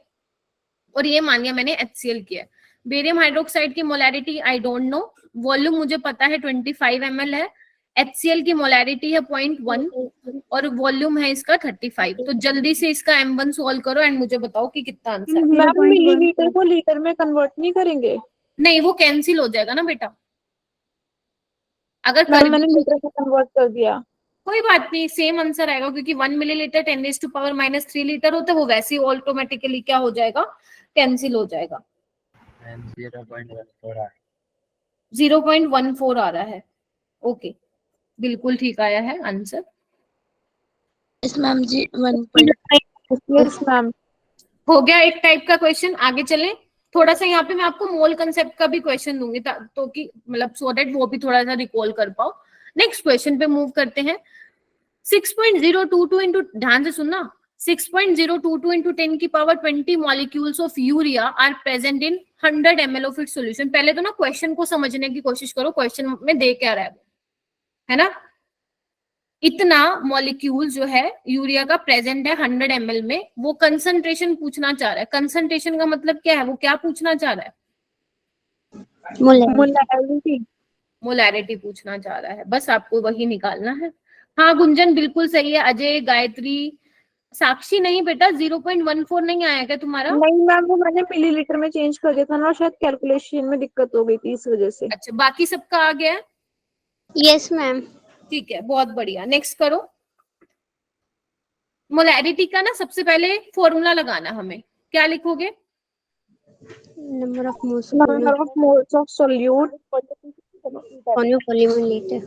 और ये मान लिया मैंने HCl की है। बेरियम हाइड्रोक्साइड की molarity I don't know, volume मुझे पता है 25 ml है, HCl की मोलैरिटी है 0.1 और वॉल्यूम है इसका 35। तो जल्दी से इसका M1 सॉल्व करो एंड मुझे बताओ कि कितना आंसर है। मैम मिलीलीटर को लीटर में कन्वर्ट नहीं करेंगे? नहीं वो कैंसिल हो जाएगा ना बेटा, अगर मैम कर मैंने लीटर में कन्वर्ट कर दिया। कोई बात नहीं, सेम आंसर आएगा, क्योंकि 1 मिलीलीटर 10⁻³ लीटर होता है, वो वैसे ही ऑटोमेटिकली क्या हो जाएगा, कैंसिल हो जाएगा। 0.14 आ रहा है, ओके बिल्कुल ठीक आया है आंसर। यस मैम जी 1. Yes ma'am. हो गया एक टाइप का क्वेश्चन, आगे चलें। थोड़ा सा यहाँ पे मैं आपको मोल कंसेप्ट का भी क्वेश्चन दूंगी तो कि मतलब सो दैट वो भी थोड़ा सा रिकॉल कर पाओ। नेक्स्ट क्वेश्चन पे मूव करते हैं। 6.022 इंटू, ध्यान से सुनना, 6.022 इंटू 10 की power 20 molecules of urea are present in 100 ml of its solution. पहले तो ना क्वेश्चन को समझने की कोशिश करो, क्वेश्चन में दे क्या रहा है ना। इतना मॉलिक्यूल जो है यूरिया का प्रेजेंट है 100 ml में, वो कंसंट्रेशन पूछना चाह रहा है। कंसंट्रेशन का मतलब क्या है, वो क्या पूछना चाह रहा है? मोलैरिटी पूछना चाह रहा है, बस आपको वही निकालना है। हाँ गुंजन बिल्कुल सही है, अजय, गायत्री, साक्षी नहीं बेटा 0.14 नहीं आया क्या तुम्हारा? नहीं मैम, वो मैंने मिलीलीटर में चेंज कर दिया था ना, शायद कैलकुलेशन में दिक्कत हो गई थी इस वजह से। अच्छा बाकी सबका आ गया है? Yes ma'am. ठीक है बहुत बढ़िया, नेक्स्ट करो। मोलैरिटी का ना सबसे पहले फॉर्मूला लगाना हमें, क्या लिखोगे? Number of moles of solute volume in litre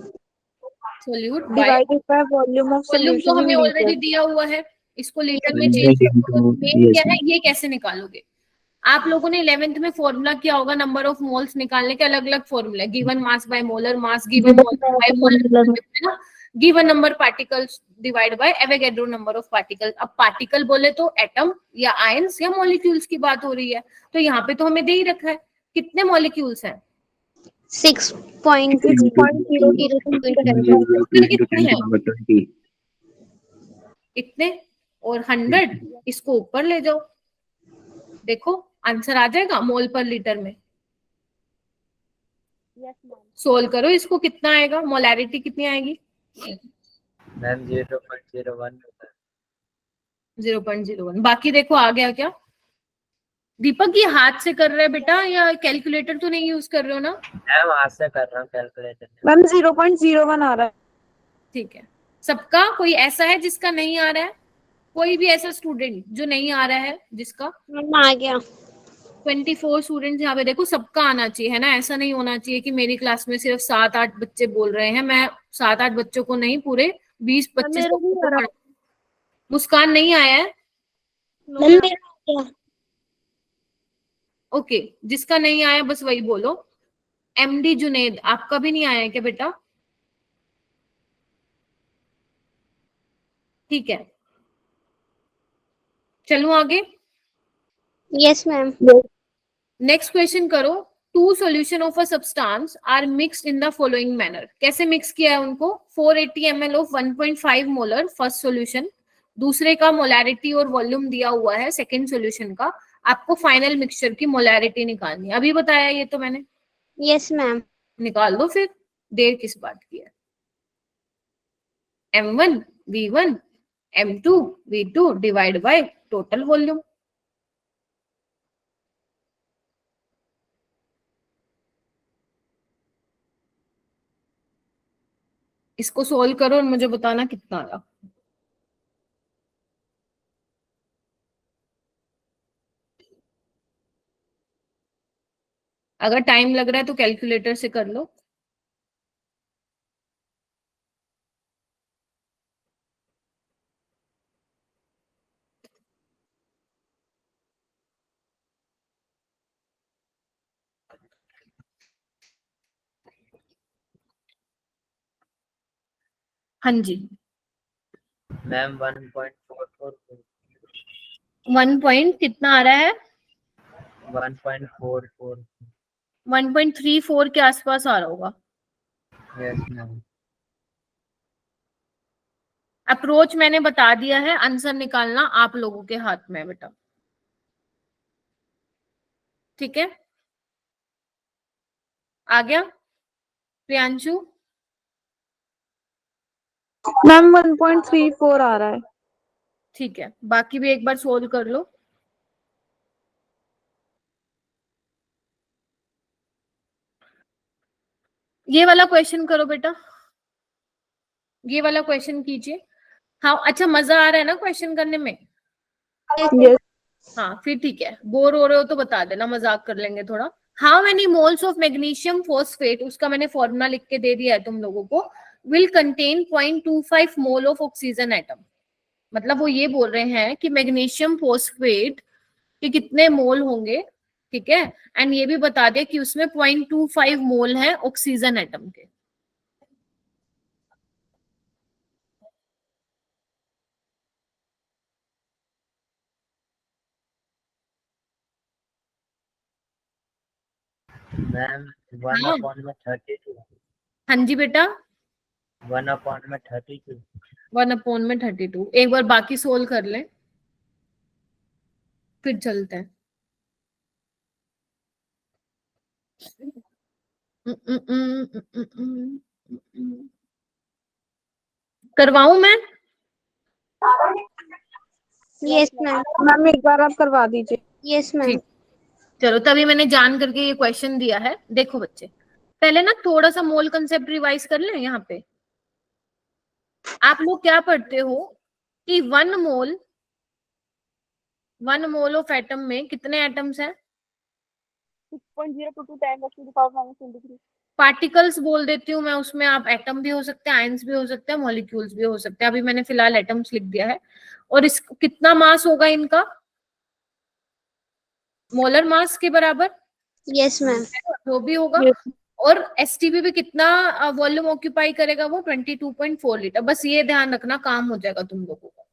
solute divided by volume of volume तो सॉल्यूशन हमें इन ऑलरेडी लीटर। दिया हुआ है, इसको लीटर में चेंज करो। मेन क्या है, ये कैसे निकालोगे? आप लोगों ने 11th में फॉर्मूला किया होगा नंबर ऑफ मोल्स निकालने के, अलग अलग formula, given mass by molar mass, given molar by molar, है ना, given number particles divide by Avogadro number of particle. अब पार्टिकल बोले तो एटम या आयंस या मॉलिक्यूल्स की बात हो रही है, तो यहाँ पे तो हमें दे ही रखा है कितने मॉलिक्यूल्स हैं, कितने हैं इतने और 100 इसको ऊपर ले जाओ, देखो आंसर आ जाएगा मोल पर लीटर में। Yes ma'am. सोल्व करो इसको, कितना आएगा, मोलैरिटी कितनी आएगी? मैम 0.01 होता है। 0.01। बाकी देखो आ गया क्या? दीपक ये हाथ से कर रहे हैं बेटा या कैलकुलेटर तो नहीं यूज कर रहे हो ना? मैम हाथ से कर रहा हूँ कैलकुलेटर। मैम 0.01 आ रहा है। ठीक है, सबका कोई ऐसा है जिसका नहीं आ रहा है? कोई भी ऐसा स्टूडेंट जो नहीं आ रहा है जिसका? आ गया। 24 स्टूडेंट्स यहाँ पे देखो, सबका आना चाहिए है ना, ऐसा नहीं होना चाहिए कि मेरी क्लास में सिर्फ 7-8 बच्चे बोल रहे हैं। मैं 7-8 बच्चों को नहीं, पूरे 20-25 मेरा भी आ रहा है। मुस्कान नहीं आया है? मैम मेरा आ गया। ओके, जिसका नहीं आया बस वही बोलो। एमडी जुनेद, आपका भी नहीं आया है क्या बेटा? ठीक है, चलो आगे। Yes ma'am. नेक्स्ट क्वेश्चन करो। Two solution of a substance are mixed in the following manner. कैसे मिक्स किया है उनको? 480 ml of 1.5 molar first solution, दूसरे का मोलैरिटी और वॉल्यूम दिया हुआ है सेकंड सॉल्यूशन का। आपको फाइनल मिक्सचर की मोलैरिटी निकालनी है, अभी बताया ये तो मैंने। Yes ma'am. निकाल दो फिर, देर किस बात की है। M1 V1 M2 V2 divide by total volume. इसको सोल्व करो और मुझे बताना कितना आया। अगर टाइम लग रहा है तो कैलकुलेटर से कर लो। हाँ जी, मैम 1.44 1 पॉइंट कितना आ रहा है? 1.44। 1.34 के आसपास आ रहा होगा। Yes ma'am. अप्रोच मैंने बता दिया है, आंसर निकालना आप लोगों के हाथ में है बेटा, ठीक है? आ गया प्रियांशु? मैम 1.34 आ रहा है। ठीक है, बाकी भी एक बार सोल्व कर लो। ये वाला क्वेश्चन करो बेटा, ये वाला क्वेश्चन कीजिए। हाँ अच्छा, मजा आ रहा है ना क्वेश्चन करने में? यस। हाँ फिर ठीक है, बोर हो रहे हो तो बता देना, मजाक कर लेंगे थोड़ा। How many moles of magnesium phosphate, उसका मैंने फॉर्मूला लिख के दे दिया है तुम लोगों को, will contain 0.25 mole of oxygen atom. मतलब वो ये बोल रहे हैं कि मैग्नीशियम फॉस्फेट के कितने मोल होंगे, ठीक है? एंड ये भी बता दे कि उसमें 0.25 मोल है ऑक्सीजन एटम के। मैम 1/32। हाँ जी बेटा, 1/32। 1/32। एक बार बाकी सोल्व कर लें फिर चलते हैं। करवाऊं मैं? Yes ma'am. मैम एक बार आप करवा दीजिए। Yes ma'am. ठीक, चलो तभी मैंने जान करके ये क्वेश्चन दिया है। देखो बच्चे, पहले ना थोड़ा सा मोल कंसेप्ट रिवाइज कर लें। यहाँ पे आप लोग क्या पढ़ते हो कि 1 मोल ऑफ एटम में कितने एटम्स हैं? 6.022 10⁻⁻23। पार्टिकल्स बोल देती हूँ मैं, उसमें आप एटम भी हो सकते हैं, आयंस भी हो सकते हैं, मॉलिक्यूल्स भी हो सकते हैं। अभी मैंने फिलहाल एटम्स लिख दिया है। और इस कितना मास होगा इनका? मोलर मास के बराबर यस मैम। जो भी होगा। और एसटीपी भी कितना वॉल्यूम ऑक्यूपाई करेगा? वो 22.4 लीटर। बस ये ध्यान रखना, काम हो जाएगा तुम लोगों का।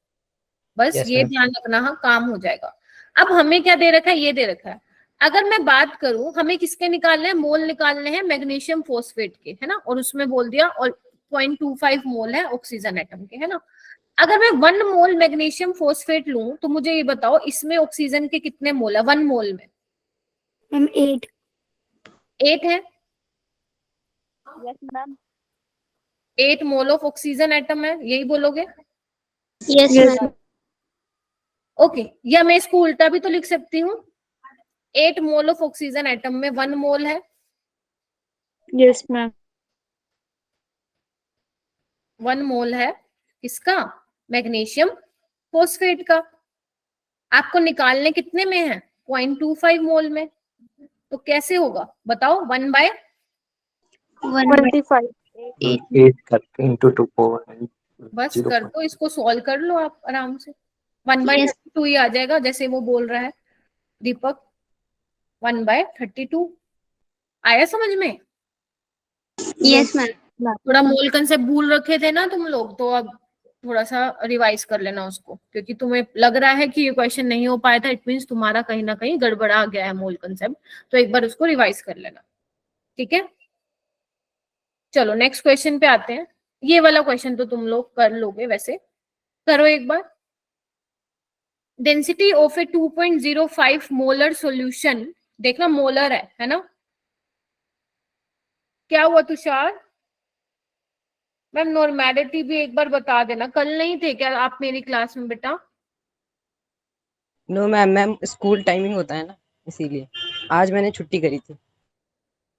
बस Yes, ये ma'am. ध्यान रखना, हाँ काम हो जाएगा। अब हमें क्या दे रखा है? ये दे रखा है अगर मैं बात करूं, हमें किसके निकालने हैं, मोल निकालने हैं मैग्नीशियम फोस्फेट के, है ना, और उसमें बोल दिया और 0.25 मोल है ऑक्सीजन एटम के, है ना। अगर मैं 1 मोल मैग्नीशियम फोस्फेट लूं तो मुझे ये बताओ इसमें ऑक्सीजन के कितने मोल है 1 मोल में? मैम 8। 8 है। Yes ma'am. 8 mole of oxygen atom है, यही बोलोगे? Yes yes ma'am. ओके, या मैं इसको उल्टा भी तो लिख सकती हूँ, 8 मोल ऑफ ऑक्सीजन एटम में 1 मोल है। Yes ma'am. 1 मोल है किसका? मैग्नीशियम फोस्फेट का। आपको निकालने कितने में है? 0.25 मोल में। तो कैसे होगा बताओ? 1/, 25। 8 करके इंटू 2 बस 0. कर दो इसको, सॉल्व कर लो आप आराम से। 1/32 ही आ जाएगा जैसे वो बोल रहा है दीपक। 1/32 आया समझ में? Yes ma'am. थोड़ा मोल कंसेप्ट भूल रखे थे ना तुम लोग, तो अब थोड़ा सा रिवाइज कर लेना उसको, क्योंकि तुम्हें लग रहा है कि ये क्वेश्चन नहीं हो पाया था, इट मींस तुम्हारा कहीं ना कहीं गड़बड़ा गया है मोल कंसेप्ट, तो एक बार उसको रिवाइज कर लेना, ठीक है। चलो नेक्स्ट क्वेश्चन पे आते हैं। ये वाला क्वेश्चन तो तुम लोग कर लोगे, वैसे करो एक बार। Density of a 2.05 molar solution, देखना मोलर है ना। क्या हुआ तुषार? मैम नॉर्मेलिटी भी एक बार बता देना, कल नहीं थे क्या आप मेरी क्लास में बेटा? No ma'am, ma'am school timing होता है ना, इसीलिए आज मैंने छुट्टी करी थी।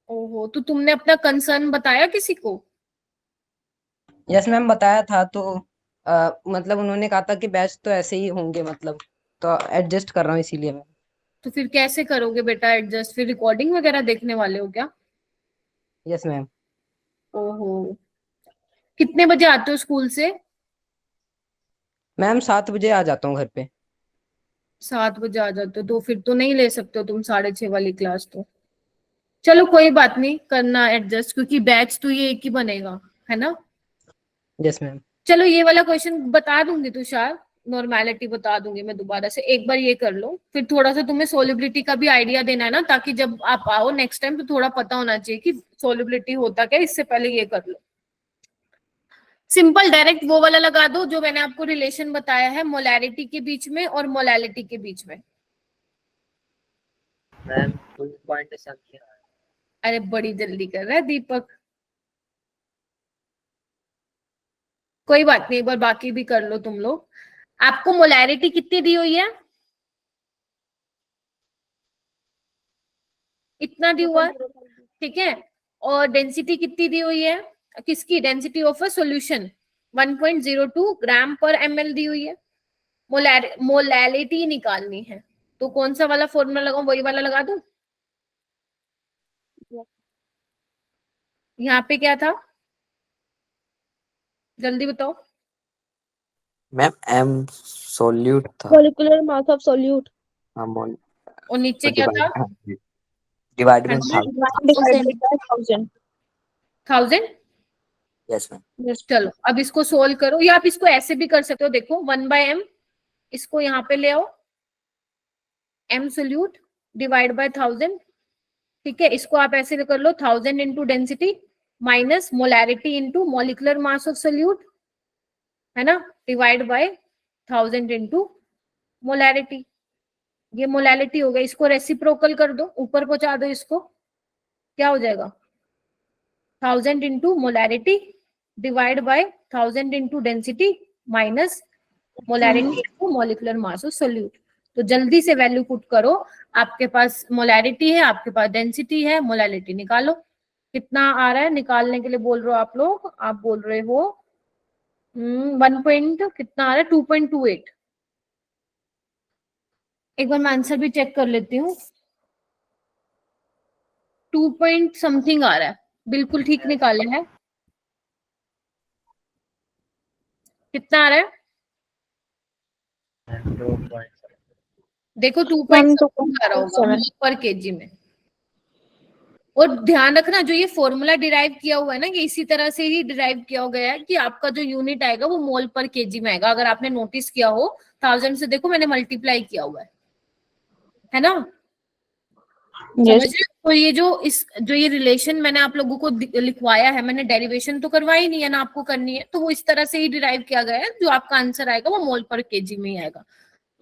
ओहो, तो तुमने अपना कंसर्न बताया किसी को? यस मैम, बताया था तो मतलब उन्होंने कहा था कि बैच तो ऐसे ही होंगे, मतलब तो एडजस्ट कर रहा हूँ इसीलिए मैम। तो फिर कैसे करोगे बेटा एडजस्ट? फिर रिकॉर्डिंग वगैरह देखने वाले हो क्या? Yes ma'am. ओहो, कितने बजे आते हो स्कूल से? मैम 7 बजे आ जाता हूँ घर पे। 7 बजे आ जाते हो, तो फिर तो नहीं ले सकते हो तुम 6:30 वाली क्लास तो। चलो कोई बात नहीं, करना एडजस्ट, क्योंकि बैच तो ये एक ही बनेगा, है ना। Yes ma'am. चलो ये वाला क्वेश्चन बता दूंगी तुषार, नॉर्मेलिटी बता दूंगी मैं दोबारा से, एक बार ये कर लो, फिर थोड़ा सा तुम्हें सोलिबिलिटी का भी आइडिया देना है ना, ताकि जब आप आओ नेक्स्ट टाइम तो थोड़ा पता होना चाहिए कि सोलिबिलिटी होता क्या, इससे पहले ये कर लो। सिंपल डायरेक्ट वो वाला लगा दो जो मैंने आपको रिलेशन बताया है मोलैरिटी के बीच में और मोलैलिटी के बीच में। Ma'am 2 something. अरे बड़ी जल्दी कर रहा है दीपक, कोई बात नहीं, एक बार बाकी भी कर लो तुम लोग। आपको मोलैरिटी कितनी दी हुई है? इतना दी हुआ है, ठीक है। और डेंसिटी कितनी दी हुई है किसकी? Density of a solution 1.02 gram per ml दी हुई है। मोलैलिटी निकालनी है, तो कौन सा वाला फॉर्मूला लगाऊं? वही वाला लगा दूं? यहाँ पे क्या था जल्दी बताओ? मैम एम सोल्यूट था। Molecular mass of solute. हाँ मोल और नीचे क्या था? डिवाइड में 1000। 1000। Yes ma'am. चलो अब इसको सोल्व करो, या आप इसको ऐसे भी कर सकते हो, देखो 1/m, इसको यहाँ पे ले आओ, m सोल्यूट डिवाइड बाय 1000, ठीक है। इसको आप ऐसे कर लो 1000 into density minus molarity into molecular mass of solute, है ना, डिवाइड बाय 1000 इंटू मोलैरिटी। ये मोलैलिटी हो गई, इसको रेसिप्रोकल कर दो, ऊपर पहुंचा दो इसको, क्या हो जाएगा? 1000 into molarity divide by 1000 into density minus molarity into molecular mass of solute. तो जल्दी से वैल्यू पुट करो, आपके पास मोलैरिटी है, आपके पास डेंसिटी है, मोलैलिटी निकालो। कितना आ रहा है निकालने के लिए बोल रहे हो आप लोग? आप बोल रहे हो 1 पॉइंट कितना आ रहा है? 2.28। एक बार मैं आंसर भी चेक कर लेती हूँ। 2 पॉइंट समथिंग आ रहा है, बिल्कुल ठीक निकाले है। कितना आ रहा है देखो? 2 मैम पॉइंट आ रहा होगा 2.7। पर केजी में। और ध्यान रखना जो ये फॉर्मूला डिराइव किया हुआ है ना, ये इसी तरह से ही डिराइव किया गया है कि आपका जो यूनिट आएगा वो मोल पर केजी में आएगा। अगर आपने नोटिस किया हो 1000 से देखो मैंने मल्टीप्लाई किया हुआ है ना। समझ रहे हो? तो ये जो ये रिलेशन मैंने आप लोगों को लिखवाया है, मैंने डेरिवेशन तो करवाई नहीं है ना, आपको करनी है, तो वो इस तरह से ही डिराइव किया गया है, जो आपका आंसर आएगा वो मोल पर केजी में ही आएगा,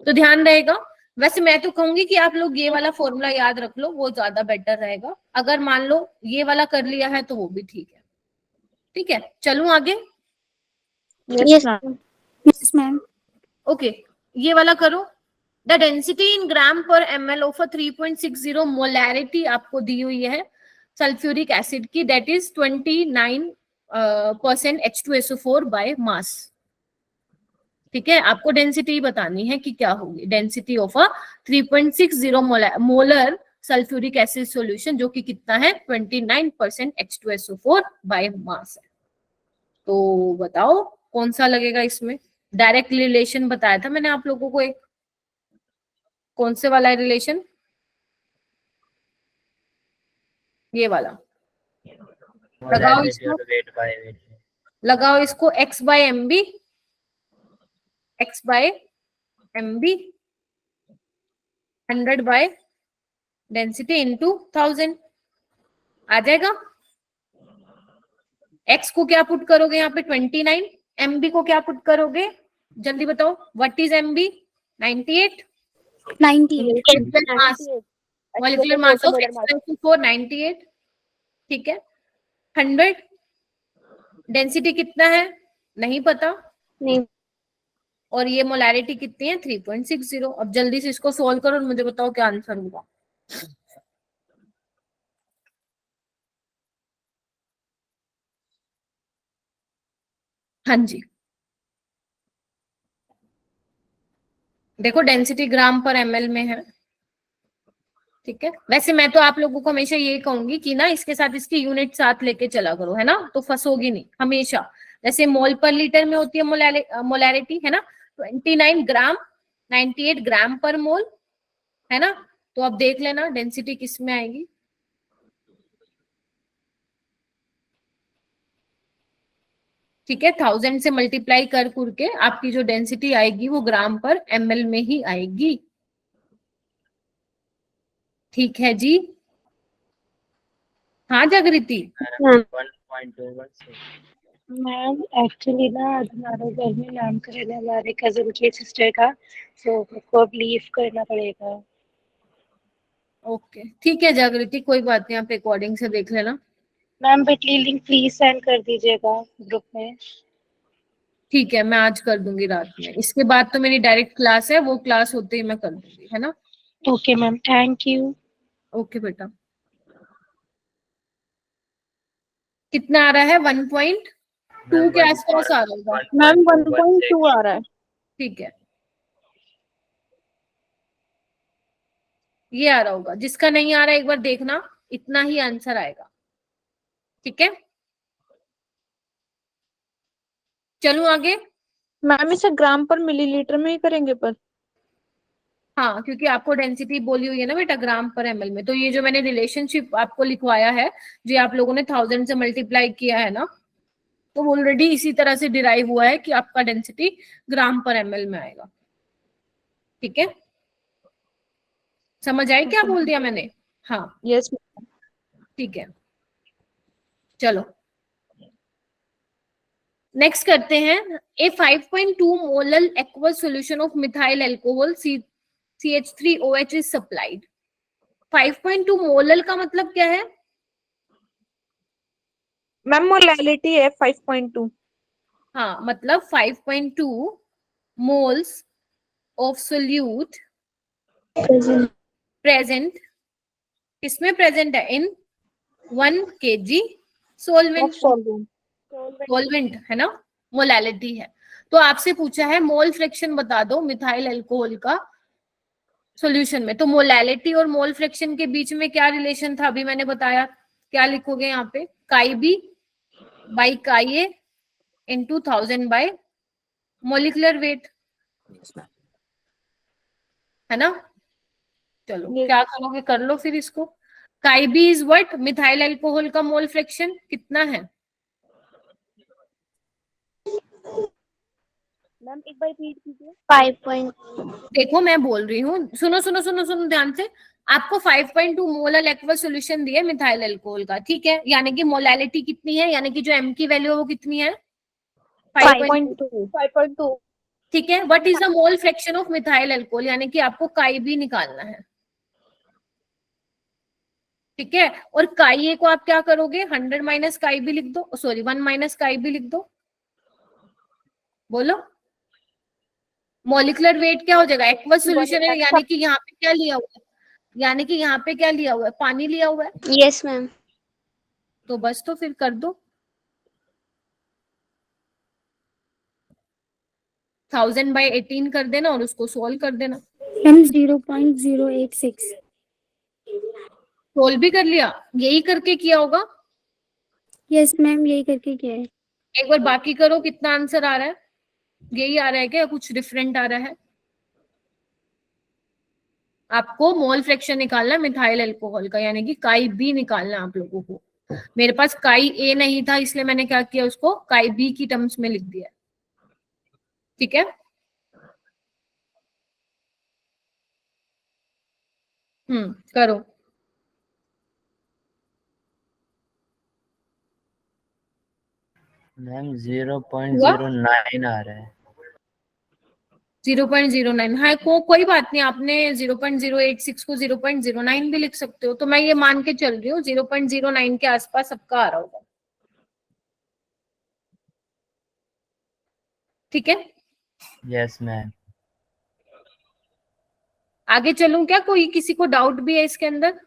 तो ध्यान रहेगा। वैसे मैं तो कहूंगी कि आप लोग ये वाला फॉर्मूला याद रख लो, वो ज्यादा बेटर रहेगा। अगर मान लो ये वाला कर लिया है तो वो भी ठीक है। ठीक है, चलूं आगे? Yes ma'am. Yes ma'am. Okay, ये वाला करो। The density in gram per ml of 3.60 molarity आपको दी हुई है सल्फ्यूरिक एसिड की, that is 29% H2SO4 by mass. ठीक है, आपको डेंसिटी बतानी है कि क्या होगी, density of 3.60 molar sulphuric acid solution, जो कि कितना है 29% H2SO4 बाय मास है। तो बताओ कौन सा लगेगा इसमें? डायरेक्ट रिलेशन बताया था मैंने आप लोगों को एक, कौन से वाला रिलेशन? ये वाला। लगाओ इसको, लगाओ इसको, x by M B, X by M B 100 by density into 1000 आ जाएगा। x को क्या पुट करोगे यहाँ पे 29, mb को क्या पुट करोगे, जल्दी बताओ, what is mb? 98। 98 molecular mass of H2SO4 98। ठीक है, 100 डेंसिटी कितना है नहीं पता, नहीं। और ये मोलैरिटी कितनी है 3.60। अब जल्दी से इसको सोल्व करो और मुझे बताओ क्या आंसर होगा। हाँ जी, देखो डेंसिटी ग्राम पर ml में है। ठीक है, वैसे मैं तो आप लोगों को हमेशा ये कहूंगी कि ना इसके साथ इसकी यूनिट साथ लेके चला करो, है ना, तो फंसोगी नहीं हमेशा। जैसे मोल पर लीटर में होती है मोलैरिटी, है ना, 29 ग्राम 98 ग्राम पर मोल, है ना, तो अब देख लेना डेंसिटी किस में आएगी। ठीक है, 1000 से मल्टीप्लाई कर के आपकी जो डेंसिटी आएगी वो ग्राम पर ml में ही आएगी। ठीक है जी, हाँ जागृति। मैम एक्चुअली ना आज हमारे घर में नाम करेंगे हमारे कजन की सिस्टर का, तो हमको अब लीव करना पड़ेगा। ओके ठीक है जागृति, कोई बात नहीं, आप रिकॉर्डिंग से देख लेना। Ma'am Bitly link please send कर दीजिएगा ग्रुप में। ठीक है, मैं आज कर दूंगी रात में, इसके बाद तो मेरी डायरेक्ट क्लास है, वो क्लास होते ही मैं कर दूंगी, है ना। Okay ma'am, thank you. Okay बेटा, कितना आ रहा है 1.2 के आसपास आ रहा होगा मैम 1.2 आ रहा है। ठीक है, ये आ रहा होगा, जिसका नहीं आ रहा है एक बार देखना, इतना ही आंसर आएगा। ठीक है, चलूं आगे? मैम इसे ग्राम पर मिलीलीटर में ही करेंगे पर? हाँ, क्योंकि आपको डेंसिटी बोली हुई है ना बेटा ग्राम पर ml में, तो ये जो मैंने रिलेशनशिप आपको लिखवाया है, जो आप लोगों ने 1000 से मल्टीप्लाई किया है ना, तो ऑलरेडी इसी तरह से डिराइव हुआ है कि आपका डेंसिटी ग्राम पर ml में आएगा। ठीक है, समझ आई क्या बोल दिया मैंने? हाँ यस। ठीक है, चलो नेक्स्ट करते हैं। ए 5.2 molal aqueous solution of methyl alcohol CH3OH is supplied. 5.2 molal का मतलब क्या है? मैम मोलैलिटी है 5.2। हाँ, मतलब 5.2 मोल्स ऑफ सोल्यूट प्रेजेंट, किसमें प्रेजेंट है? इन 1 kg सोलवेंट। सोलवेंट है ना, मोलैलिटी है। तो आपसे पूछा है मोल फ्रैक्शन बता दो मिथाइल अल्कोहल का सॉल्यूशन में, तो मोलैलिटी और मोल फ्रैक्शन के बीच में क्या रिलेशन था अभी मैंने बताया, क्या लिखोगे यहाँ पे? काई बी बाई काई ए इंटू 1000 बाय मोलिकुलर वेट, है ना। चलो क्या करोगे कर लो फिर इसको। Chi B is what? Methyl alcohol का मोल फ्रैक्शन कितना है? मैम एक बार रिपीट कीजिए। 5.2। देखो मैं बोल रही हूँ, सुनो सुनो सुनो सुनो ध्यान से। आपको 5.2 मोलर एक्वस सॉल्यूशन दिया मिथाइल अल्कोहल का, ठीक है, यानी कि मोलैलिटी कितनी है, यानी कि जो एम की वैल्यू है वो कितनी है 5.2। 5.2। ठीक है, what is the mole fraction of methyl alcohol, यानी कि आपको काई भी निकालना है। ठीक है, और काई ए को आप क्या करोगे, 100 माइनस काई भी लिख दो, सॉरी 1 माइनस काई भी लिख दो। बोलो मॉलिक्यूलर वेट क्या हो जाएगा, एक्वस सॉल्यूशन है, यानी कि यहाँ पे क्या लिया हुआ है, यानी कि यहाँ पे क्या लिया हुआ है, पानी लिया हुआ है, यस मैम। तो बस तो फिर कर दो 1000/18 कर देना और उसको सोल्व कर देना। मैम 0.086। सोल्व भी कर लिया, यही करके किया होगा। यस मैम, यही करके किया है। एक बार बाकी करो, कितना आंसर आ रहा है, यही आ रहा है क्या, कुछ डिफरेंट आ रहा है? आपको मोल फ्रैक्शन निकालना है मिथाइल अल्कोहल का, यानी कि काई बी निकालना है आप लोगों को। मेरे पास काई ए नहीं था, इसलिए मैंने क्या किया, उसको काई बी की टर्म्स में लिख दिया। ठीक है, करो। मैम 0.09 आ रहा है। 0.09, हाँ कोई बात नहीं, आपने 0.086 को 0.09 भी लिख सकते हो, तो मैं ये मान के चल रही हूँ 0.09 के आसपास सबका आ रहा होगा। ठीक है, यस मैम। आगे चलूं क्या, कोई किसी को डाउट भी है इसके अंदर?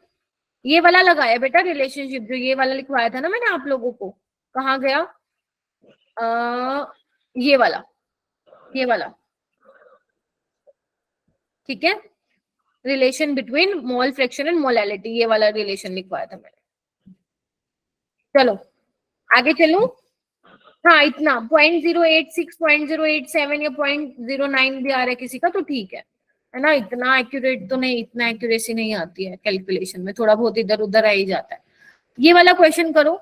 ये वाला लगाया बेटा रिलेशनशिप, जो ये वाला लिखवाया था ना मैंने आप लोगों को, कहाँ गया, ये वाला, ये वाला। ठीक है, relation between mole fraction and molality, ये वाला रिलेशन लिखवाया था मैंने। चलो आगे चलूं, हाँ इतना 0.086 0.087 या 0.09 भी आ रहा है किसी का तो ठीक है ना, इतना एक्यूरेट तो नहीं, इतना एक्यूरेसी नहीं आती है कैलकुलेशन में, थोड़ा बहुत इधर उधर आ ही जाता है। ये वाला क्वेश्चन करो,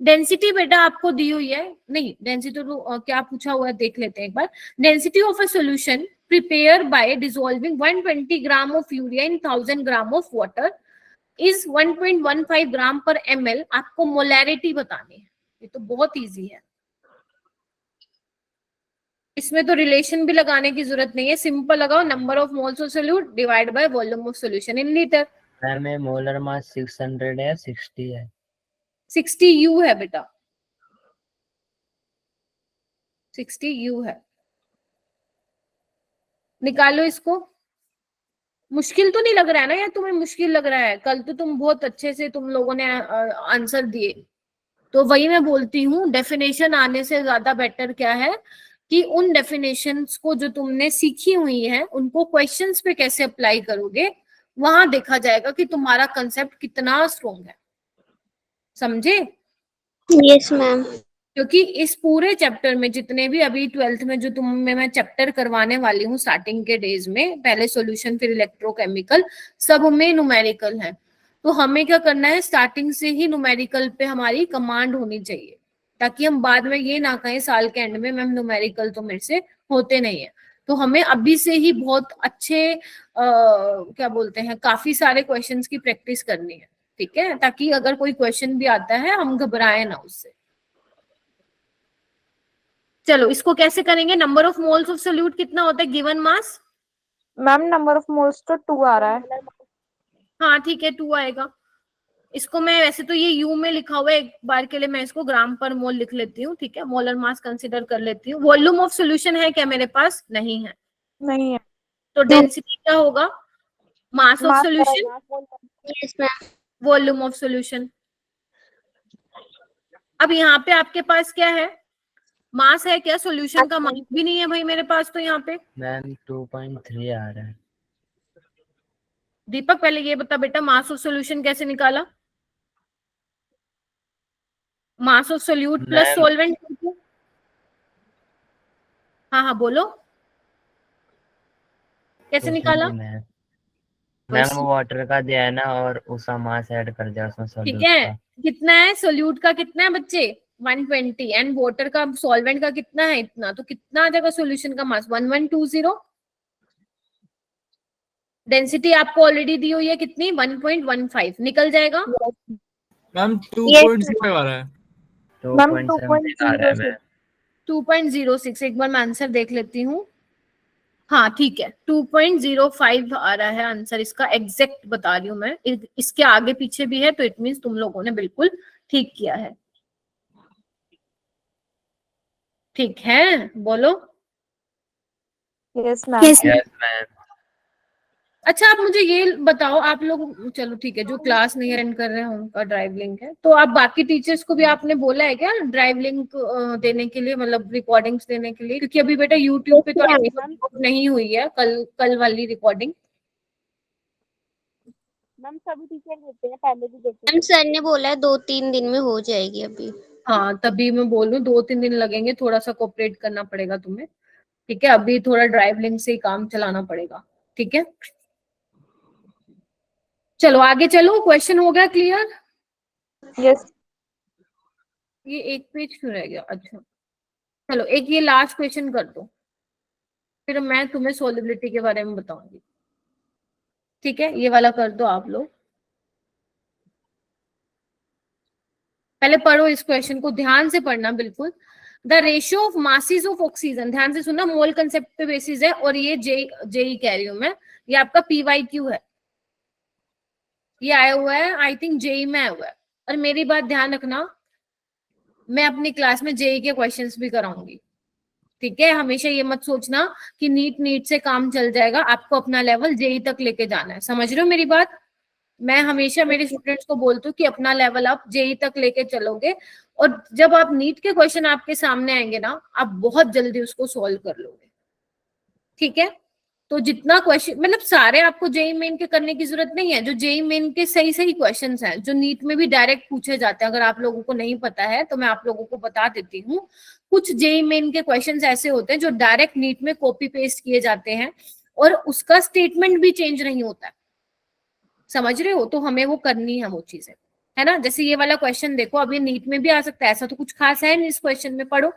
डेंसिटी बेटा आपको दी हुई है, नहीं डेंसिटी तो क्या पूछा हुआ है देख लेते हैं एक बार। Density of a solution prepare by dissolving 120 gram of urea in 1000 gram of water is 1.15 gram per ml। आपको मोलैरिटी बतानी है, ये तो बहुत इजी है, इसमें तो रिलेशन भी लगाने की जरूरत नहीं है, सिंपल लगाओ, number of moles of solute divide by volume of solution in litre. Ma'am molar mass 600 है, 60 है। 60 यू है बेटा, 60 यू है, निकालो इसको। मुश्किल तो नहीं लग रहा है ना यार, तुम्हें मुश्किल लग रहा है, कल तो तुम बहुत अच्छे से तुम लोगों ने आंसर दिए, तो वही मैं बोलती हूँ, डेफिनेशन आने से ज्यादा बेटर क्या है कि उन डेफिनेशंस को जो तुमने सीखी हुई है उनको क्वेश्चंस पे कैसे अप्लाई करोगे, वहां देखा जाएगा कि तुम्हारा कंसेप्ट कितना स्ट्रॉन्ग है, समझे? Yes ma'am. क्योंकि इस पूरे चैप्टर में जितने भी अभी 12th में जो तुम्हें मैं चैप्टर करवाने वाली हूँ स्टार्टिंग के डेज में, पहले सॉल्यूशन फिर इलेक्ट्रोकेमिकल, सब में न्यूमेरिकल है, तो हमें क्या करना है, स्टार्टिंग से ही न्यूमेरिकल पे हमारी कमांड होनी चाहिए, ताकि हम बाद में ये ना कहें साल के एंड में मैम न्यूमेरिकल तो मेरे से होते नहीं है। तो हमें अभी से ही बहुत अच्छे क्या बोलते हैं, काफी सारे क्वेश्चंस की प्रैक्टिस करनी है, ठीक है, ताकि अगर कोई क्वेश्चन भी आता है हम घबराए ना उससे। चलो इसको कैसे करेंगे, number of moles of solute कितना होता है given mass? Ma'am number of moles तो 2 आ रहा है। हाँ ठीक है 2 आएगा। इसको मैं वैसे तो ये यू में लिखा हुआ है, एक बार के लिए मैं इसको ग्राम पर मोल लिख लेती हूँ, ठीक है, मोलर मास कंसिडर कर लेती हूँ। वॉल्यूम ऑफ सोल्यूशन है क्या मेरे पास? नहीं है, नहीं है। तो डेंसिटी क्या होगा, mass of mass solution yes ma'am. Volume of solution. अब यहाँ पे आपके पास क्या है, मास है क्या, सोल्यूशन का मास भी नहीं है भाई मेरे पास, तो यहाँ पे मैम 2.3 आ रहा है। दीपक पहले ये बता बेटा, मास ऑफ सोल्यूशन कैसे निकाला, मास ऑफ सोल्यूट प्लस सॉल्वेंट। हाँ हाँ बोलो, कैसे निकाला? मैम वो वाटर का दिया है ना, और उसका मास ऐड कर दिया उसमें ठीक सोल्यूट है, का। कितना है सोल्यूट का, कितना है बच्चे? 120 एंड वाटर का सॉल्वेंट का कितना है इतना, तो कितना आ जाएगा सॉल्यूशन का मास 1120। डेंसिटी आपको ऑलरेडी दी हुई है कितनी 1.15 निकल जाएगा। मैम 2.0 आ रहा है। मैम 2.7 आ रहा है मैम। 2.06 एक बार मैं आंसर देख लेती हूँ। हाँ ठीक है 2.05 आ रहा है आंसर इसका, एग्जैक्ट बता रही हूँ मैं, इसके आगे पीछे भी है तो इट मीन्स तुम लोगों ने बिल्कुल ठीक किया है। ठीक है बोलो। Yes ma'am. Yes yes ma'am. अच्छा आप मुझे ये बताओ, आप लोग चलो ठीक है जो क्लास नहीं अटेंड कर रहे हैं उनका ड्राइव लिंक है, तो आप बाकी टीचर्स को भी आपने बोला है क्या ड्राइव लिंक देने के लिए, मतलब रिकॉर्डिंग्स देने के लिए, क्योंकि अभी बेटा यूट्यूब पे तो अपलोड नहीं हुई है कल वाली रिकॉर्डिंग। मैम सभी टीचर देते हैं, पहले भी देते मैम सर ने बोला है 2-3 दिन में हो जाएगी अभी। हाँ तभी मैं बोल रही हूँ 2-3 दिन लगेंगे, थोड़ा सा कोऑपरेट करना पड़ेगा तुम्हें। ठीक है अभी थोड़ा ड्राइव लिंक से ही काम चलाना पड़ेगा। ठीक है चलो आगे चलो, क्वेश्चन हो गया क्लियर। यस। ये एक पेज क्यों रह गया, अच्छा चलो एक ये लास्ट क्वेश्चन कर दो, फिर मैं तुम्हें सोलिबिलिटी के बारे में बताऊंगी। ठीक है ये वाला कर दो आप लोग, पहले पढ़ो इस क्वेश्चन को, ध्यान से पढ़ना बिल्कुल। The ratio of masses of oxygen, ध्यान से सुनना, मोल कंसेप्ट पे बेसिस है और ये जेई कह रही हूं मैं, ये आपका पीवाईक्यू है, ये आया हुआ है आई थिंक जेई में आया हुआ है। और मेरी बात ध्यान रखना, मैं अपनी क्लास में जेई के क्वेश्चंस भी कराऊंगी। ठीक है हमेशा ये मत सोचना कि नीट से काम चल जाएगा, आपको अपना लेवल जेई तक लेके जाना है, समझ रहे हो मेरी बात। मैं हमेशा मेरे स्टूडेंट्स को बोलती हूँ कि अपना लेवल आप जेई तक लेके चलोगे, और जब आप नीट के क्वेश्चन आपके सामने आएंगे ना, आप बहुत जल्दी उसको सॉल्व कर लोगे। ठीक है तो जितना क्वेश्चन, मतलब सारे आपको जेई मेन के करने की जरूरत नहीं है, जो जेई मेन के सही सही क्वेश्चंस हैं जो नीट में भी डायरेक्ट पूछे जाते हैं, अगर आप लोगों को नहीं पता है तो मैं आप लोगों को बता देती हूँ। कुछ जेई मेन के क्वेश्चंस ऐसे होते हैं जो डायरेक्ट नीट में कॉपी पेस्ट किए जाते हैं और उसका स्टेटमेंट भी चेंज नहीं होता है, समझ रहे हो, तो हमें वो करनी है वो चीजें, है ना। जैसे ये वाला क्वेश्चन देखो, अब ये नीट में भी आ सकता है, ऐसा तो कुछ खास है नहीं इस क्वेश्चन में, पढ़ो।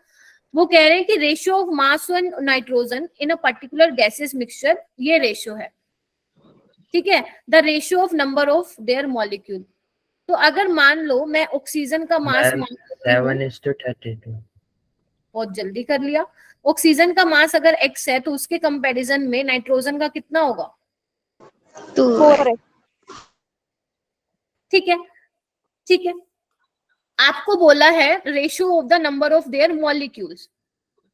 वो कह रहे हैं कि ratio of mass and nitrogen in a particular gases mixture, ये रेशियो है। ठीक है the ratio of number of their molecule, तो अगर मान लो मैं ऑक्सीजन का मास 7:32। बहुत जल्दी कर लिया। ऑक्सीजन का मास अगर x है तो उसके कंपैरिजन में नाइट्रोजन का कितना होगा 4 है। ठीक है ठीक है आपको बोला है ratio of the number of their molecules,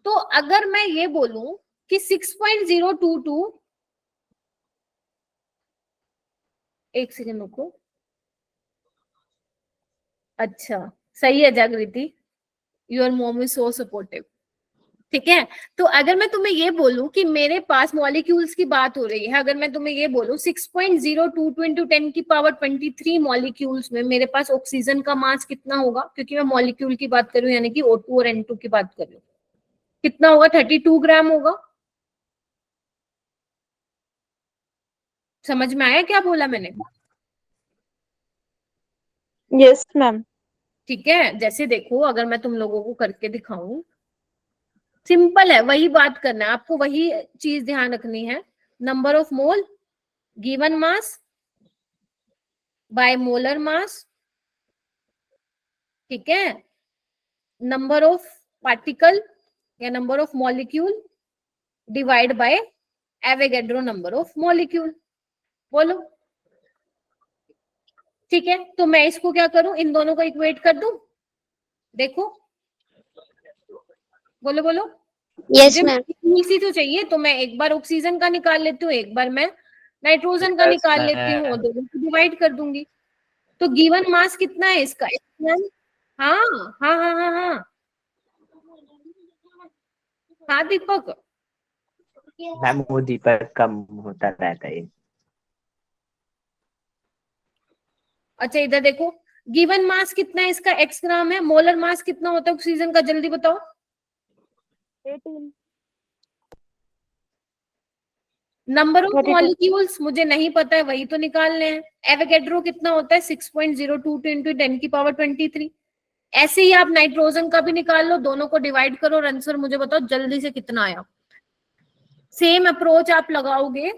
तो अगर मैं ये बोलूं कि 6.022, एक सेकेंड रुको, अच्छा सही है जागृति, your mom is so supportive. ठीक है तो अगर मैं तुम्हें ये बोलूं कि मेरे पास मॉलिक्यूल्स की बात हो रही है, अगर मैं तुम्हें ये बोलूं 6.022 into 10 की पावर 23 मॉलिक्यूल्स में मेरे पास ऑक्सीजन का मास कितना होगा, क्योंकि मैं मॉलिक्यूल की बात कर रही हूँ यानी कि O2 और N2 की बात कर रही हूँ, कितना होगा 32 ग्राम होगा। समझ में आया क्या बोला मैंने। Yes ma'am. ठीक है जैसे देखो अगर मैं तुम लोगों को करके दिखाऊं, सिंपल है, वही बात करना है आपको, वही चीज ध्यान रखनी है। Number of mole given mass by molar mass, ठीक है, नंबर ऑफ पार्टिकल या number of molecule divide by Avogadro number of molecule, बोलो। ठीक है तो मैं इसको क्या करूं, इन दोनों को इक्वेट कर दूं, देखो बोलो बोलो। Yes ma'am. इसी तो चाहिए, तो मैं एक बार ऑक्सीजन का निकाल लेती हूँ, एक बार मैं नाइट्रोजन का निकाल लेती हूँ और दोनों को डिवाइड कर दूंगी, तो गिवन मास कितना है इसका। हाँ हाँ हाँ हाँ हाँ हाँ दीपक। मैम वो दीपक कम होता रहता है। अच्छा इधर देखो, गिवन मास कितना है इसका, x ग्राम है, मोलर मास कितना होता है ऑक्सीजन का, जल्दी बताओ। 18। नंबर ऑफ मॉलिक्यूल्स मुझे नहीं पता है, वही तो निकालने हैं। एवोगैड्रो कितना होता है 6.022 into 10 की पावर 23, ऐसे ही आप नाइट्रोजन का भी निकाल लो, दोनों को डिवाइड करो और आंसर मुझे बताओ जल्दी से कितना आया। सेम अप्रोच आप लगाओगे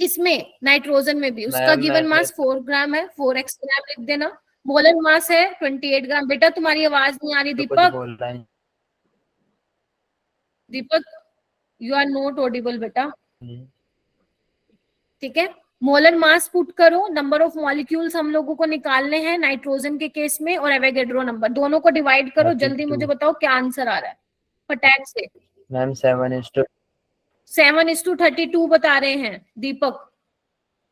इसमें, नाइट्रोजन में भी। उसका मैम, गिवन मैंने- मास 4 ग्राम है, 4x ग्राम लिख देना। मोलर मास है 28 ग्राम। बेटा तुम्हारी आवाज नहीं आ रही तो कुछ दीपक। बोल रहा है। दीपक यू आर नॉट ऑडिबल बेटा। हम्म। ठीक है, मोलर मास पुट करो, नंबर ऑफ मॉलिक्यूल्स हम लोगों को निकालने हैं नाइट्रोजन के केस में, और एवोगैड्रो नंबर, दोनों को डिवाइड करो। जल्दी 32 मुझे बताओ क्या आंसर आ रहा है फटाक से। मैम 7:32 बता रहे हैं दीपक,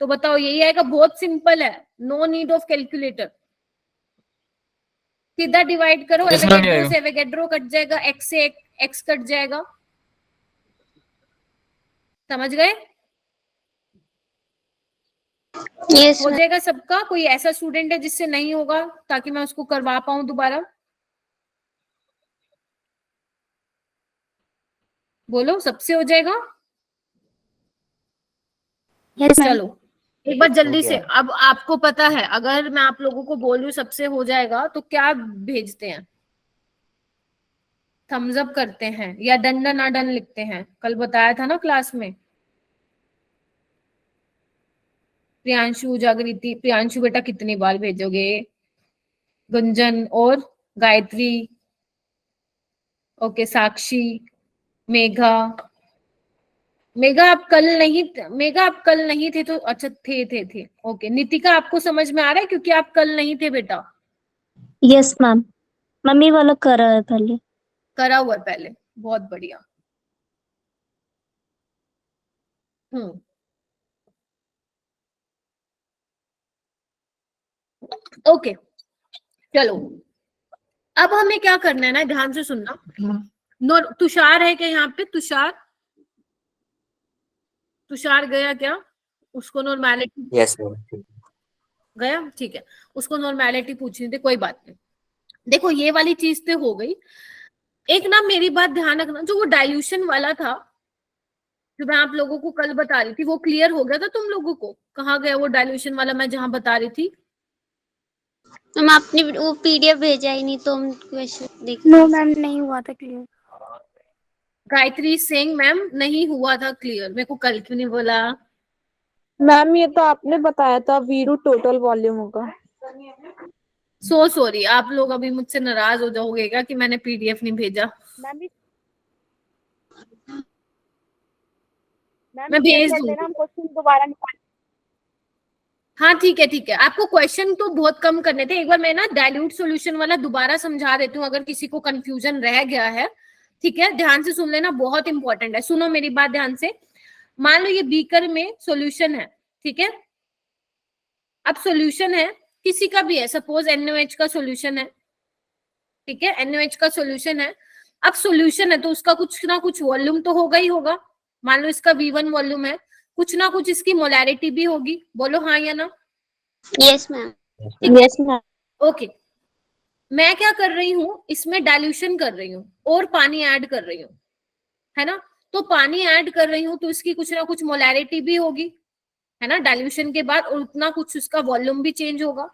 तो बताओ यही आएगा। बहुत सिंपल है, नो नीड ऑफ कैलकुलेटर। सीधा डिवाइड करो, इसमें नहीं एवोगैड्रो आएगा। से एवोगैड्रो कट जाएगा, एक्स से एक्स कट जाएगा। समझ गए? यस हो जाएगा सबका? कोई ऐसा स्टूडेंट है जिससे नहीं होगा, ताकि मैं उसको करवा पाऊं दोबारा? बोलो, सबसे हो जाएगा? Yes ma'am. चलो एक बार जल्दी हो से। गया। अब आपको पता है, अगर मैं आप लोगों को बोलूं सबसे हो जाएगा तो क्या भेजते हैं? थम्स अप करते हैं या डन ना डन लिखते हैं? कल बताया था ना क्लास में। प्रियांशु, जागृति, प्रियांशु बेटा कितनी बार भेजोगे? गुंजन और गायत्री, ओके, साक्षी, मेघा। मेघा आप कल नहीं थे तो अच्छा थे। ओके, नितिका आपको समझ में आ रहा है क्योंकि आप कल नहीं थे बेटा। यस मैम, मम्मी वाला कर रहा है पहले। करा हुआ है पहले, बहुत बढ़िया। ओके चलो, अब हमें क्या करना है ना, ध्यान से सुनना। तुषार है क्या यहाँ पे? तुषार गया क्या? उसको नॉर्मेलिटी यस मैम। गया, ठीक है। उसको नॉर्मेलिटी पूछनी थी, कोई बात नहीं। देखो ये वाली चीज तो हो गई। एक ना मेरी बात ध्यान रखना, जो वो डाइल्यूशन वाला था जो मैं आप लोगों को कल बता रही थी, वो क्लियर हो गया था तुम लोगों को? कहाँ गया वो डाइल्यूशन वाला मैं जहां बता रही थी? हम आपने वो पीडीएफ भेजा ही नहीं तो हम क्वेश्चन देख। नो मैम, नहीं हुआ था क्लियर। गायत्री सिंह मैम, नहीं हुआ था क्लियर? मेरे को कल क्यों नहीं बोला? मैम ये तो आपने बताया था वीरू टोटल वॉल्यूम होगा। सो सॉरी, आप लोग अभी मुझसे नाराज हो जाओगे क्या कि मैंने पीडीएफ नहीं भेजा? मैं भेज दूंगी। हम क्वेश्चन दोबारा निकाल। हाँ ठीक है। आपको क्वेश्चन तो बहुत कम करने थे। एक बार मैं ना डाइल्यूट सॉल्यूशन वाला दोबारा समझा देती हूँ, अगर किसी को कंफ्यूजन रह गया है। ठीक है, ध्यान से सुन लेना, बहुत इंपॉर्टेंट है। सुनो मेरी बात ध्यान से। मान लो ये बीकर में सॉल्यूशन है, ठीक है। अब सॉल्यूशन है, किसी का भी है, सपोज NaOH का सॉल्यूशन है, ठीक है, NaOH का सॉल्यूशन है। अब सॉल्यूशन है तो उसका कुछ ना कुछ वॉल्यूम तो होगा ही होगा। मान लो इसका V1 वॉल्यूम है, कुछ ना कुछ इसकी मोलैरिटी भी होगी। बोलो हाँ या ना? Yes ma'am. Yes ma'am. Okay, मैं क्या कर रही हूँ, इसमें डाइल्यूशन कर रही हूँ और पानी ऐड कर रही हूँ, है ना। तो पानी ऐड कर रही हूँ तो इसकी कुछ ना कुछ मोलैरिटी भी होगी, है ना, डाइल्यूशन के बाद, और उतना कुछ उसका वॉल्यूम भी चेंज होगा।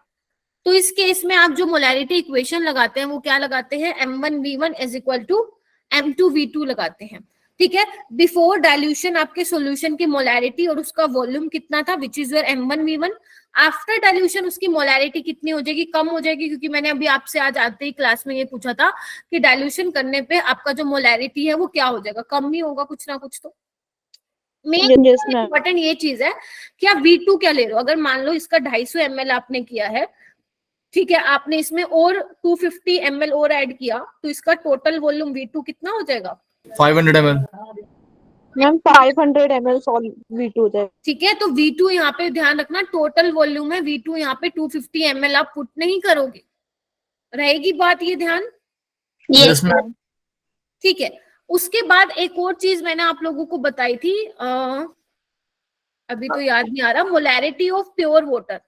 तो इस केस में आप जो मोलैरिटी इक्वेशन लगाते हैं वो क्या लगाते हैं? M1V1 is equal to M2V2 लगाते हैं, ठीक है। बिफोर डाइल्यूशन आपके सॉल्यूशन की मोलैरिटी और उसका वॉल्यूम कितना था, which is your M1V1। After dilution उसकी मोलैरिटी कितनी हो जाएगी? कम हो जाएगी, क्योंकि मैंने अभी आपसे आज आते ही क्लास में ये पूछा था कि डाइल्यूशन करने पे आपका जो मोलैरिटी है वो क्या हो जाएगा? कम ही होगा कुछ ना कुछ। तो मेन इम्पोर्टेंट ये चीज है कि आप V2 क्या ले रहे हो। अगर मान लो इसका 250 ml आपने किया है, ठीक है, आपने इसमें और 250 ml और ऐड किया, तो इसका टोटल वॉल्यूम V2 कितना हो जाएगा? 500 ml। मैम 500 ml V2 हो जाएगा। ठीक है, तो V2 यहाँ पे ध्यान रखना, टोटल वॉल्यूम है V2, यहाँ पे 250 ml आप पुट नहीं करोगे। रहेगी बात ये ध्यान? Yes ma'am. ठीक है। उसके बाद एक और चीज मैंने आप लोगों को बताई थी, अभी तो याद नहीं आ रहा, molarity of pure water.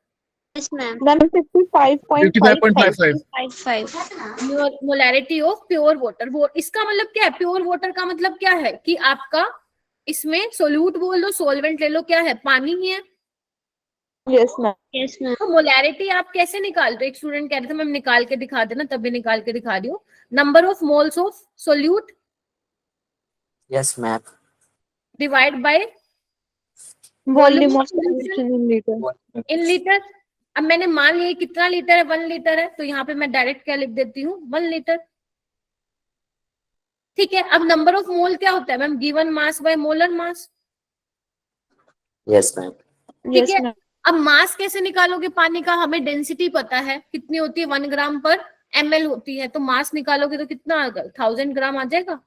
Yes ma'am. 55.55। Molarity of pure water, वो इसका मतलब क्या है? प्योर वाटर का मतलब क्या है कि आपका इसमें सोल्यूट बोल दो, सॉल्वेंट ले लो, क्या है? पानी ही है। Yes ma'am. Yes ma'am. तो मोलैरिटी आप कैसे निकालते हो? एक स्टूडेंट कह रहे थे मैम निकाल के दिखा देना, तभी निकाल के दिखा रही हूँ। Number of moles of solute yes ma'am. Divide by volume of solution in litre. In litre. अब मैंने मान लिया कितना लीटर है, 1 लीटर है, तो यहाँ पे मैं डायरेक्ट क्या लिख देती हूँ, 1 लीटर। ठीक है, अब नंबर ऑफ मोल क्या होता है ma'am? Given mass by molar mass. Yes ma'am. ठीक है, अब मास कैसे निकालोगे पानी का? हमें डेंसिटी पता है कितनी होती है, 1 ग्राम पर ml होती है, तो मास निकालोगे तो कितना आ जाएगा? 1000 ग्राम आ जाएगा।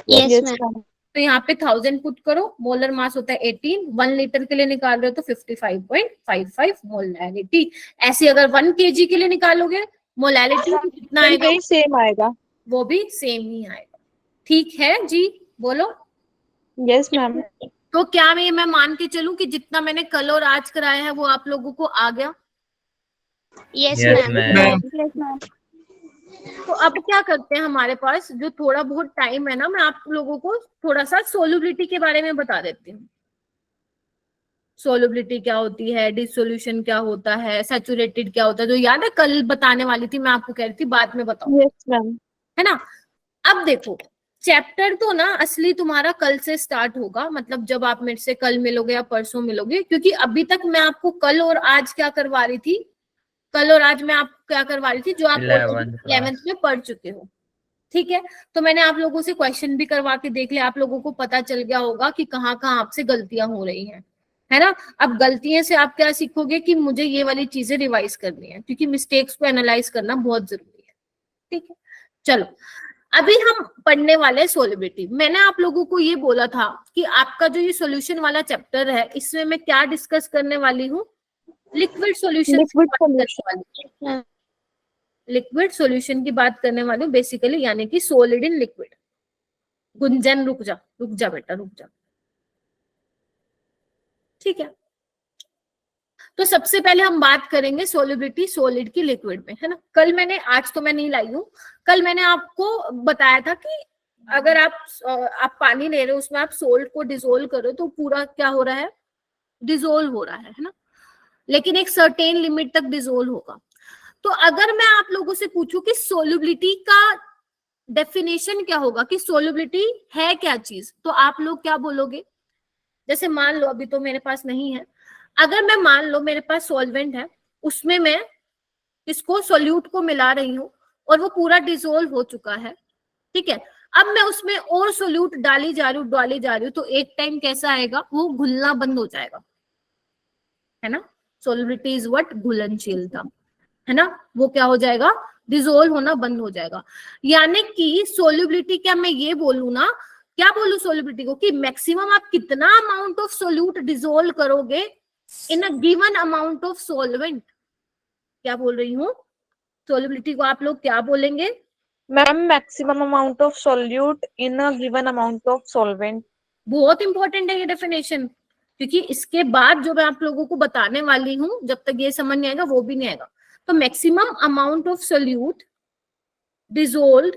Yes ma'am. तो यहाँ पे 1000 पुट करो, मोलर मास होता है 18, 1 लीटर के लिए निकाल रहे हो तो 55.55 मोलैरिटी। ऐसे अगर 1 kg के लिए निकालोगे मोलैरिटी तो कितना आएगा? सेम आएगा, वो भी सेम ही आएगा। ठीक है जी, बोलो। Yes ma'am. तो क्या मैं मान के चलूं कि जितना मैंने कल और आज कराया है वो आप लोगों को आ गया? Yes Yes, ma'am. ma'am. Yes ma'am. तो अब क्या करते हैं, हमारे पास जो थोड़ा बहुत टाइम है ना, मैं आप लोगों को थोड़ा सा सोल्युबिलिटी के बारे में बता देती हूँ। सोल्युबिलिटी क्या होती है, डिसोल्यूशन क्या होता है, सैचुरेटेड क्या होता है, जो याद है कल बताने वाली थी, मैं आपको कह रही थी बाद में बताऊं, यस मैम। है ना। अब देखो, चैप्टर तो ना असली तुम्हारा कल से स्टार्ट होगा, मतलब जब आप मेरे से कल मिलोगे या परसों मिलोगे, क्योंकि अभी तक मैं आपको कल और आज क्या करवा रही थी, कल और आज मैं आपको क्या करवा रही थी, जो आप 11th में पढ़ चुके हो। ठीक है, तो मैंने आप लोगों से क्वेश्चन भी करवा के देख लिया, आप लोगों को पता चल गया होगा कि कहाँ कहाँ आपसे गलतियां हो रही हैं, है ना। अब गलतियों से आप क्या सीखोगे कि मुझे ये वाली चीजें रिवाइज करनी है, क्योंकि मिस्टेक्स को एनालाइज करना बहुत जरूरी है। ठीक है, चलो अभी हम पढ़ने वाले सोल्युबिलिटी। मैंने आप लोगों को ये बोला था कि आपका जो ये सॉल्यूशन वाला चैप्टर है, इसमें मैं क्या डिस्कस करने वाली हूँ, लिक्विड सॉल्यूशन लिक्विड सॉल्यूशन की बात करने वाली हूँ बेसिकली, यानी कि सॉलिड इन लिक्विड। गुंजन रुक जा बेटा, रुक जा। ठीक है, तो सबसे पहले हम बात करेंगे सोल्युबिलिटी सॉलिड की लिक्विड में, है ना। कल मैंने, आज तो मैं नहीं लाई हूँ, कल मैंने आपको बताया था कि अगर आप पानी ले रहे हो, उसमें आप सोल्ट को डिसोल्व करो तो पूरा क्या हो रहा है, डिसोल्व हो रहा है ना, लेकिन एक सर्टेन लिमिट तक डिसोल्व होगा। तो अगर मैं आप लोगों से पूछूं कि सोल्युबिलिटी का डेफिनेशन क्या होगा, कि सोल्युबिलिटी है क्या चीज, तो आप लोग क्या बोलोगे? जैसे मान लो अभी तो मेरे पास नहीं है, अगर मैं मान लो मेरे पास सॉल्वेंट है, उसमें मैं इसको सोल्यूट को मिला रही हूँ और वो पूरा डिसोल्व हो चुका है। ठीक है, अब मैं उसमें और सोल्यूट डाली जा रही हूँ तो एक टाइम कैसा आएगा, वो घुलना बंद हो जाएगा, है ना। सोल्युबिलिटी इज व्हाट, घुलनशीलता, है ना। वो क्या हो जाएगा, डिसोल्व होना बंद हो जाएगा। यानी कि सोल्युबिलिटी, क्या मैं ये बोलूं ना, क्या बोलूं सोल्युबिलिटी को, कि मैक्सिमम आप कितना अमाउंट ऑफ सोल्यूट डिसोल्व करोगे in a given amount of solvent. क्या बोल रही हूँ, सोल्युबिलिटी को आप लोग क्या बोलेंगे? Ma'am maximum amount of solute in a given amount of solvent. बहुत इंपॉर्टेंट है ये डेफिनेशन, क्योंकि इसके बाद जो मैं आप लोगों को बताने वाली हूँ, जब तक ये समझ नहीं आएगा वो भी नहीं आएगा। तो maximum amount of solute dissolved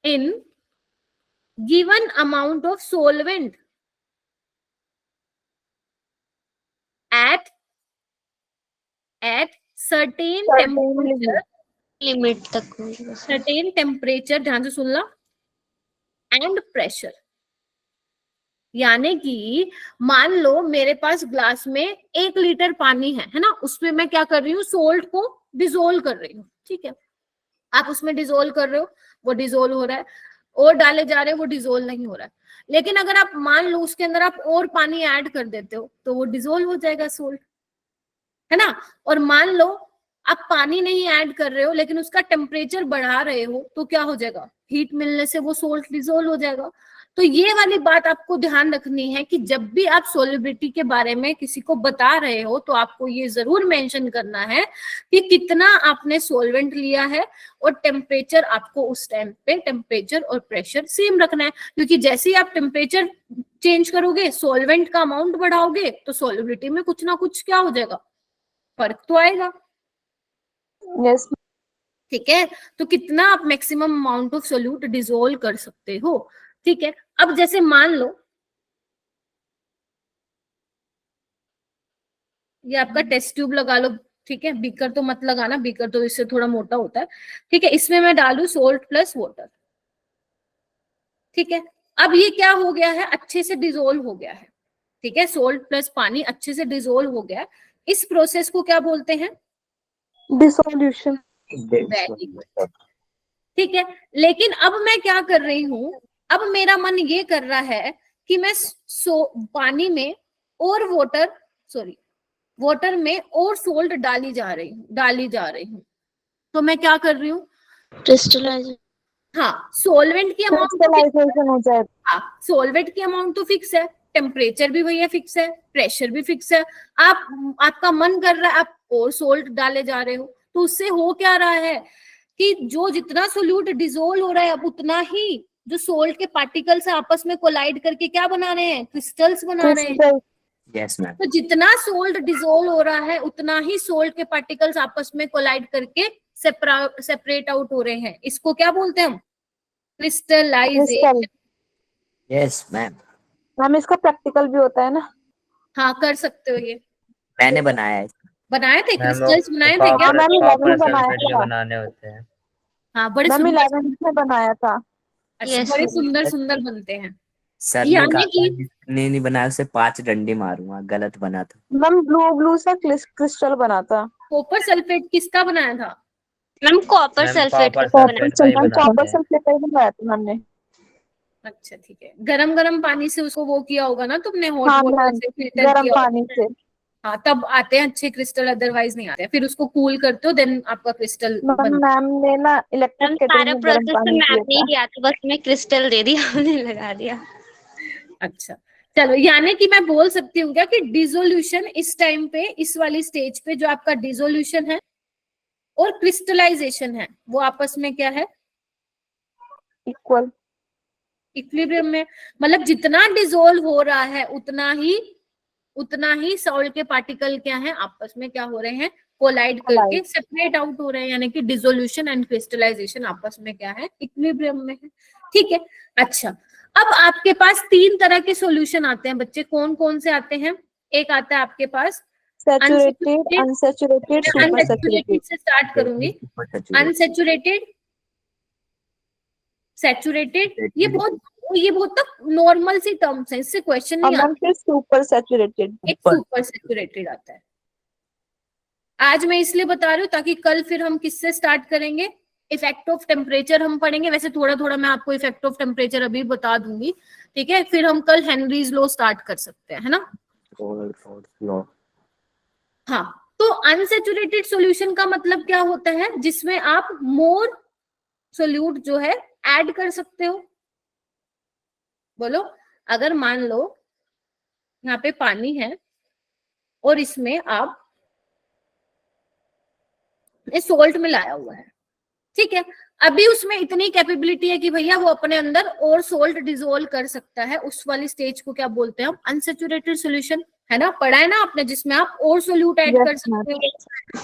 in given amount of solvent at certain temperature, limit तक। certain temperature, ध्यान से सुन ला, and pressure। यानी कि मान लो मेरे पास ग्लास में 1 लीटर पानी है ना, उसमें मैं क्या कर रही हूँ, सोल्ट को डिसोल्व कर रही हूँ। ठीक है, आप उसमें डिसोल्व कर रहे हो, वो डिसोल्व हो रहा है, और डाले जा रहे हो, वो डिसोल्व नहीं हो रहा है। लेकिन अगर आप मान लो उसके अंदर आप और पानी ऐड कर देते हो तो वो डिसोल्व हो जाएगा सोल्ट, है ना। और मान लो आप पानी नहीं ऐड कर रहे हो लेकिन उसका टेम्परेचर बढ़ा रहे हो, तो क्या हो जाएगा, हीट मिलने से वो सोल्ट डिसोल्व हो जाएगा। तो ये वाली बात आपको ध्यान रखनी है कि जब भी आप सोल्युबिलिटी के बारे में किसी को बता रहे हो तो आपको ये जरूर मेंशन करना है कि कितना आपने सॉल्वेंट लिया है, और टेम्परेचर आपको उस टाइम पे टेम्परेचर और प्रेशर सेम रखना है, क्योंकि जैसे ही आप टेम्परेचर चेंज करोगे, सॉल्वेंट का अमाउंट बढ़ाओगे, तो सोल्युबिलिटी में कुछ ना कुछ क्या हो जाएगा, फर्क तो आएगा। यस। ठीक है, तो कितना आप maximum amount of solute dissolve कर सकते हो। ठीक है, अब जैसे मान लो ये आपका टेस्ट ट्यूब लगा लो, ठीक है, बीकर तो मत लगाना, बीकर तो इससे थोड़ा मोटा होता है, ठीक है। इसमें मैं डालू सोल्ट प्लस वाटर, ठीक है। अब ये क्या हो गया है, अच्छे से डिजोल्व हो गया है, ठीक है, सोल्ट प्लस पानी अच्छे से डिजोल्व हो गया है। इस प्रोसेस को क्या बोलते हैं? डिसोल्यूशन। वेरी गुड, ठीक है। लेकिन अब मैं क्या कर रही हूं, अब मेरा मन ये कर रहा है कि मैं पानी में और वाटर में और सोल्ट डाली जा रही हूँ। तो मैं क्या कर रही हूँ? क्रिस्टलाइजेशन। हाँ, सोलवेंट की अमाउंट क्रिस्टलाइजेशन हो जाए। हाँ, सोलवेंट की अमाउंट तो फिक्स है, टेम्परेचर भी भैया फिक्स है, प्रेशर भी फिक्स है। आपका मन कर रहा है आप और सोल्ट डाले जा रहे हो, तो उससे हो क्या रहा है कि जो जितना सोल्यूट डिसोल्व हो रहा है, अब उतना ही जो सोल्ट के पार्टिकल्स आपस में कोलाइड करके क्या बना रहे हैं? क्रिस्टल्स बना रहे हैं। Yes ma'am. तो जितना सोल्ट डिसोल्व हो रहा है, उतना ही सोल्ट के पार्टिकल्स आपस में कोलाइड करके सेपरेट आउट हो रहे हैं। इसको क्या बोलते हैं हम? क्रिस्टलाइजेशन। Yes ma'am. मैम इसका प्रैक्टिकल भी होता है ना? हाँ, कर सकते हो ये। मैंने बनाया है। बनाए थे मैम, क्रिस्टल्स, बनाए थे क्या? मैम 11 बनाया सल्फेट के था। बनाने होते हैं। हाँ, बड़े मैम सुंदर 11 में बनाया था। अच्छा, Yes, बड़े ma'am. सुंदर सुंदर बनते हैं। सर ने यानी कहा कि जिसने नहीं बनाया उसे 5 डंडे मारूंगा, गलत बना था। मैम ब्लू सा क्रिस्टल बना था। कॉपर सल्फेट किसका बनाया था? Ma'am copper ma'am, sulphate copper का सल्फेट का ही बनाते कॉपर हैं। सल्फेट का ही बनाया था मैंने। अच्छा, ठीक है। गरम गरम पानी से उसको वो किया होगा ना तुमने, हॉट हाँ वाटर मैम, से फिल्टर गर्म किया पानी होगा। से। हाँ, तब आते हैं अच्छे क्रिस्टल, अदरवाइज नहीं आते हैं। फिर उसको कूल करते हो, देन आपका क्रिस्टल मैम ने ना इलेक्ट्रिक मैम केटल सारा में गर्म प्रोसेस तो पानी मैम किया ने ही था। किया था, बस मैं क्रिस्टल दे दी, हमने लगा दिया। अच्छा, चलो, यानी कि मैं बोल सकती हूँ क्या कि डिसोल्यूशन इस टाइम पे, इस वाली स्टेज पे जो आपका डिसोल्यूशन है और क्रिस्टलाइजेशन है, वो आपस में क्या है? इक्वल, इक्विलिब्रियम में। मतलब जितना डिसोल्व हो रहा है उतना ही सॉल्ट के पार्टिकल क्या है, आपस में क्या हो रहे हैं? कोलाइड करके सेपरेट आउट हो रहे हैं। यानी कि डिसोल्यूशन एंड क्रिस्टलाइजेशन आपस में क्या है? इक्विलिब्रियम में है, ठीक है। अच्छा, अब आपके पास 3 तरह के सॉल्यूशन आते हैं बच्चे। कौन कौन से आते हैं? एक आता है आपके पास saturated, unsaturated, super unsaturated saturated. से स्टार्ट करूंगी। अनसैचुरेटेड, सैचुरेटेड, ये बहुत तक नॉर्मल सी टर्म्स है, इससे क्वेश्चन नहीं आता। फिर सुपर सैचुरेटेड। एक सुपर सैचुरेटेड आता है। आज मैं इसलिए बता रही हूँ ताकि कल फिर हम किससे स्टार्ट करेंगे? इफेक्ट ऑफ टेम्परेचर हम पढ़ेंगे। वैसे थोड़ा थोड़ा मैं आपको इफेक्ट ऑफ टेम्परेचर अभी बता दूंगी, ठीक है। फिर हम कल हेनरीज लॉ स्टार्ट कर सकते हैं, है ना? हाँ, तो अनसैचुरेटेड सॉल्यूशन का मतलब क्या होता है? जिसमें आप मोर सोल्यूट जो है ऐड कर सकते हो। बोलो, अगर मान लो यहाँ पे पानी है और इसमें आप सोल्ट मिलाया हुआ है, ठीक है। अभी उसमें इतनी कैपेबिलिटी है कि भैया वो अपने अंदर और सोल्ट डिसोल्व कर सकता है। उस वाली स्टेज को क्या बोलते हैं हम? अनसैचुरेटेड सॉल्यूशन, है ना? पढ़ा है ना आपने, जिसमें आप और सोल्यूट ऐड कर सकते हो,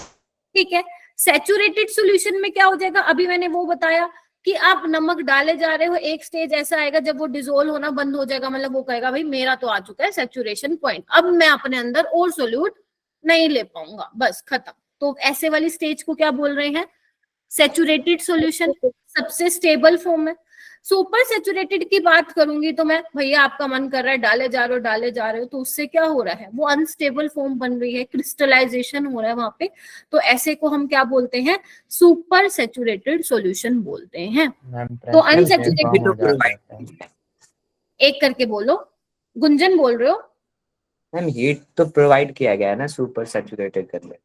ठीक है। सैचुरेटेड सॉल्यूशन में क्या हो जाएगा? अभी मैंने वो बताया कि आप नमक डाले जा रहे हो, एक स्टेज ऐसा आएगा जब वो डिसोल्व होना बंद हो जाएगा, मतलब वो कहेगा भाई मेरा तो आ चुका है सैचुरेशन पॉइंट, अब मैं अपने अंदर और सोल्यूट नहीं ले पाऊंगा, बस खत्म। तो ऐसे वाली स्टेज को क्या बोल रहे हैं? Saturated solution. सबसे स्टेबल फॉर्म है। सुपर सैचुरेटेड की बात करूंगी तो मैं, भैया आपका मन कर रहा है डाले जा रहे हो, तो उससे क्या हो रहा है? वो अनस्टेबल फॉर्म बन रही है, क्रिस्टलाइजेशन हो रहा है वहां पे। तो ऐसे को हम क्या बोलते हैं? सुपर सैचुरेटेड सॉल्यूशन बोलते हैं। तो अनसैचुरेटेड, एक करके बोलो। गुंजन बोल रहे हो? मैम हीट तो प्रोवाइड किया गया है ना सुपर सैचुरेटेड करने।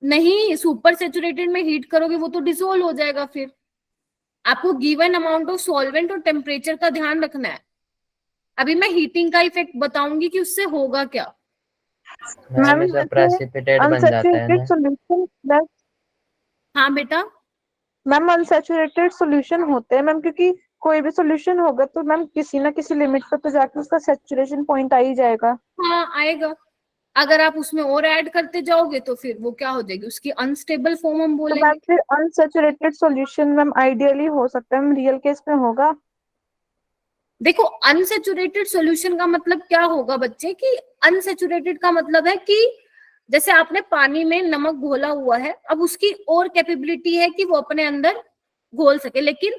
नहीं, सुपर सैचुरेटेड में हीट करोगे वो तो डिसोल्व हो जाएगा। फिर आपको गिवन अमाउंट ऑफ सॉल्वेंट और टेम्परेचर का ध्यान रखना है। अभी मैं हीटिंग का इफेक्ट बताऊंगी कि उससे होगा क्या। मैम इससे प्रेसिपिटेट बन जाता है ना? सॉल्यूशन प्लस, हाँ बेटा, मैम अनसैचुरेटेड सॉल्यूशन होते हैं मैम, क्योंकि कोई भी सॉल्यूशन होगा तो मैम किसी ना किसी लिमिट पर तो जाके उसका सैचुरेशन पॉइंट आ ही जाएगा। हाँ आएगा। अगर आप उसमें और ऐड करते जाओगे तो फिर वो क्या हो जाएगी? उसकी अनस्टेबल फॉर्म हम तो बोलेंगे। मैम फिर अनसैचुरेटेड सॉल्यूशन मैम आइडियली हो सकता है, मैम रियल केस में होगा। देखो, अनसैचुरेटेड सॉल्यूशन का मतलब क्या होगा बच्चे? कि अनसैचुरेटेड का मतलब है कि जैसे आपने पानी में नमक घोला हुआ है, अब उसकी और कैपेबिलिटी है कि वो अपने अंदर घोल सके, लेकिन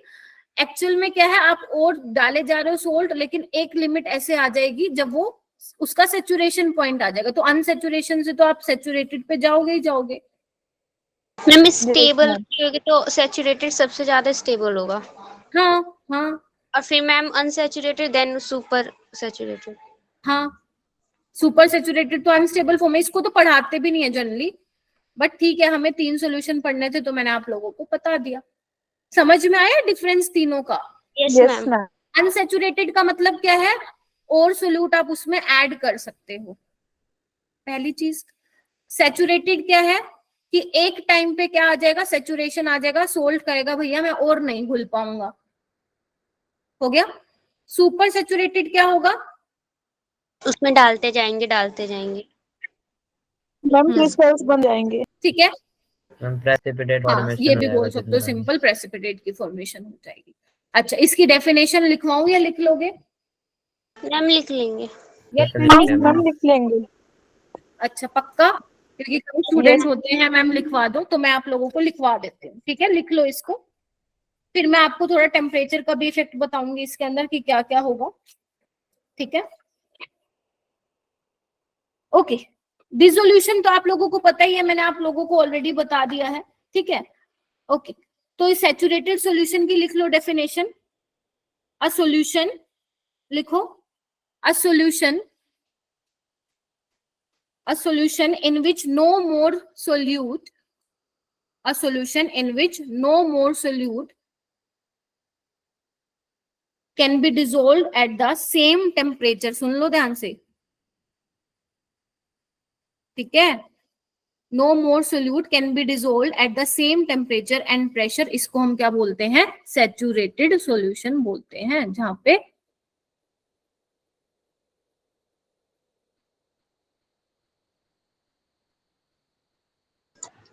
एक्चुअल में क्या है, आप और डाले जा रहे हो सोल्ट, लेकिन एक लिमिट ऐसे आ जाएगी जब वो उसका सेचुरेशन पॉइंट आ जाएगा, तो अनसेचुरेशन से तो आप सेचुरेटेड पे जाओगे ही जाओगे। मैम स्टेबल होगी तो सैचुरेटेड सबसे ज्यादा स्टेबल होगा, हाँ हाँ और फिर ma'am unsaturated then super saturated. हाँ, सुपर सेचुरेटेड तो अनस्टेबल फॉर्म है, इसको तो पढ़ाते भी नहीं है जनरली, बट ठीक है, हमें 3 सॉल्यूशन पढ़ने थे तो मैंने आप लोगों को बता दिया। समझ में आया डिफरेंस तीनों का? Yes yes ma'am. Ma'am. Unsaturated का मतलब क्या है, और सोल्यूट आप उसमें ऐड कर सकते हो, पहली चीज। सैचुरेटेड क्या है कि एक टाइम पे क्या आ जाएगा, सैचुरेशन आ जाएगा, सोल्ट कहेगा भैया मैं और नहीं घुल पाऊंगा, हो गया। सुपर सैचुरेटेड क्या होगा, उसमें डालते जाएंगे डालते जाएंगे। मैम क्रिस्टल्स बन जाएंगे। ठीक है, मैम प्रेसिपिटेट हाँ फॉर्मेशन ये हो भी जाएगा बोल सकते हो, जिसमें डालेंगे। सिंपल प्रेसिपिटेट की फॉर्मेशन हो जाएगी। अच्छा, इसकी डेफिनेशन लिखवाऊं या लिख लोगे? मैम लिख लेंगे। मैम लिख लेंगे। अच्छा पक्का, क्योंकि कई स्टूडेंट होते हैं मैम लिखवा दो, तो मैं आप लोगों को लिखवा देती हूँ, ठीक है, लिख लो इसको। फिर मैं आपको थोड़ा टेम्परेचर का भी इफेक्ट बताऊंगी इसके अंदर कि क्या क्या होगा, ठीक है। ओके, डिसोल्यूशन तो आप लोगों को पता ही है, मैंने आप लोगों को ऑलरेडी बता दिया है, ठीक है। ओके, तो इस सैचुरेटेड सॉल्यूशन की लिख लो डेफिनेशन। अ सॉल्यूशन लिखो, a solution in which no more solute, a solution in which no more solute can be dissolved at the same temperature। सुन लो ध्यान से, ठीक है। No more solute can be dissolved at the same temperature and pressure, इसको हम क्या बोलते हैं, saturated solution बोलते हैं, जहां पे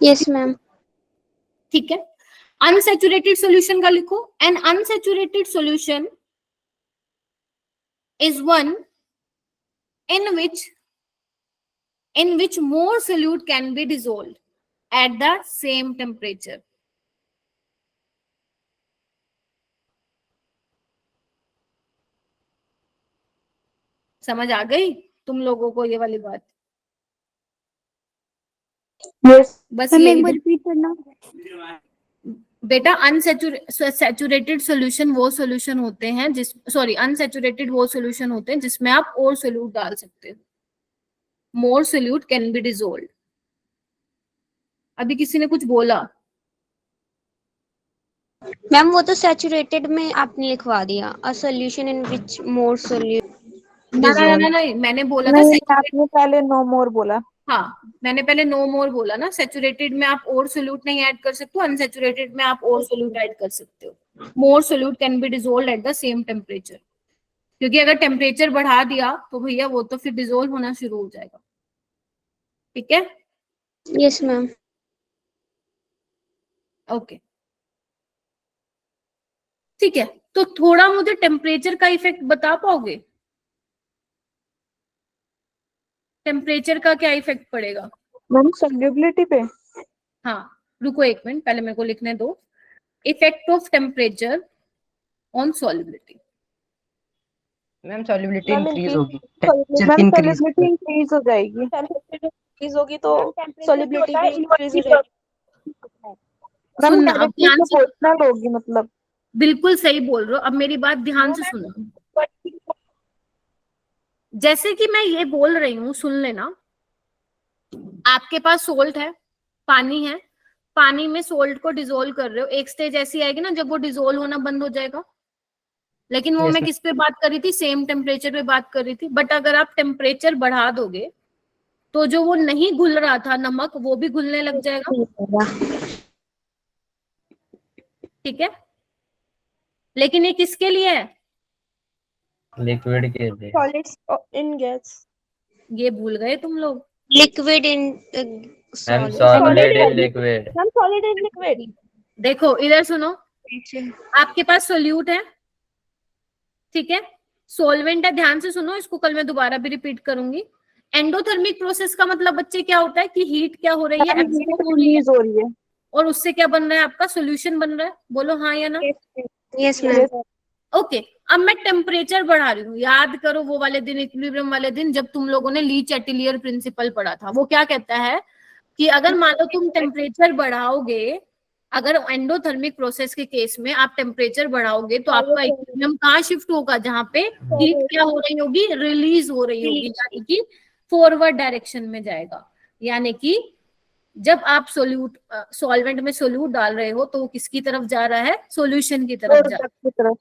यस मैम। ठीक है। अनसैचुरेटेड सॉल्यूशन का लिखो, N unsaturated solution is one in which more solute can be dissolved at the same temperature। समझ आ गई तुम लोगों को ये वाली बात? यस बस मैम यही एक बार रिपीट करना। बेटा, अनसैचुरेटेड सॉल्यूशन वो सॉल्यूशन होते हैं जिस, सॉरी, अनसैचुरेटेड वो सॉल्यूशन होते हैं जिसमें आप और सोल्यूट डाल सकते हो, मोर सोल्यूट कैन बी डिसॉल्व्ड। अभी किसी ने कुछ बोला? मैम वो तो सैचुरेटेड में आपने लिखवा दिया, a solution in which more solute ना ना ना ना, मैंने बोला था नहीं, आपने पहले नो मोर बोला। हाँ, मैंने पहले नो मोर बोला ना। सैचुरेटेड में आप और सोल्यूट नहीं ऐड कर सकते हो, अनसैचुरेटेड में आप और सोल्यूट ऐड कर सकते हो। मोर solute can be dissolved at the same temperature, क्योंकि अगर टेम्परेचर बढ़ा दिया तो भैया वो तो फिर डिसॉल्व होना शुरू हो जाएगा, ठीक है। Yes ma'am. ओके, ठीक है, तो थोड़ा मुझे टेम्परेचर का इफेक्ट बता पाओगे? टेम्परेचर का क्या इफेक्ट पड़ेगा? मैम सॉल्युबिलिटी पे। हाँ, रुको एक मिनट, पहले मेरे को लिखने दो। Effect of temperature on solubility. Ma'am solubility ma'am increase increase- होगी, ma'am temperature increase solubility increase हो जाएगी। टेम्परेचर इंक्रीज होगी तो सॉल्युबिलिटी भी इंक्रीज हो जाएगी। मैम सुनना अब डायरेक्टली ध्यान से, प्रोपोर्शनल होगी मतलब। बिल्कुल सही बोल रहे हो, अब मेरी बात ध्यान से सुनो। जैसे कि मैं ये बोल रही हूँ, सुन लेना। आपके पास सोल्ट है, पानी है, पानी में सोल्ट को डिसोल्व कर रहे हो, एक स्टेज ऐसी आएगी ना जब वो डिसोल्व होना बंद हो जाएगा। लेकिन वो Yes, मैं ma'am. किस पे बात कर रही थी, सेम टेम्परेचर पे बात कर रही थी। बट अगर आप टेम्परेचर बढ़ा दोगे तो जो वो नहीं घुल रहा था नमक, वो भी घुलने लग जाएगा, ठीक है। लेकिन ये किसके लिए है? लिक्विड के लिए। सॉलिड्स इन गैस। ये भूल गए तुम लोग। Liquid in ma'am solid. Solid in liquid. Ma'am solid in liquid. देखो इधर सुनो, आपके पास सोल्यूट है, ठीक है, सोलवेंट है, ध्यान से सुनो, इसको कल मैं दोबारा भी रिपीट करूंगी। एंडोथर्मिक प्रोसेस का मतलब बच्चे क्या होता है कि हीट क्या हो रही है, मैम हीट रिलीज हो रही है। और उससे क्या बन रहा है, आपका सोल्यूशन बन रहा है। बोलो हाँ या ना। Yes ma'am. ओके, अब मैं टेम्परेचर बढ़ा रही हूँ। याद करो वो वाले दिन, इक्विलिब्रियम वाले दिन, जब तुम लोगों ने ली चैटिलियर प्रिंसिपल पढ़ा था। वो क्या कहता है कि अगर मान लो तुम टेम्परेचर बढ़ाओगे, अगर एंडोथर्मिक प्रोसेस के केस में आप टेम्परेचर बढ़ाओगे तो आपका इक्विलिब्रियम कहाँ शिफ्ट होगा, जहाँ पे हीट क्या हो रही होगी, रिलीज हो रही होगी, यानी कि फॉरवर्ड डायरेक्शन में जाएगा। यानी कि जब आप सॉल्वेंट में सोल्यूट डाल रहे हो तो वो किसकी तरफ जा रहा है, सॉल्यूशन की तरफ जा रहा है।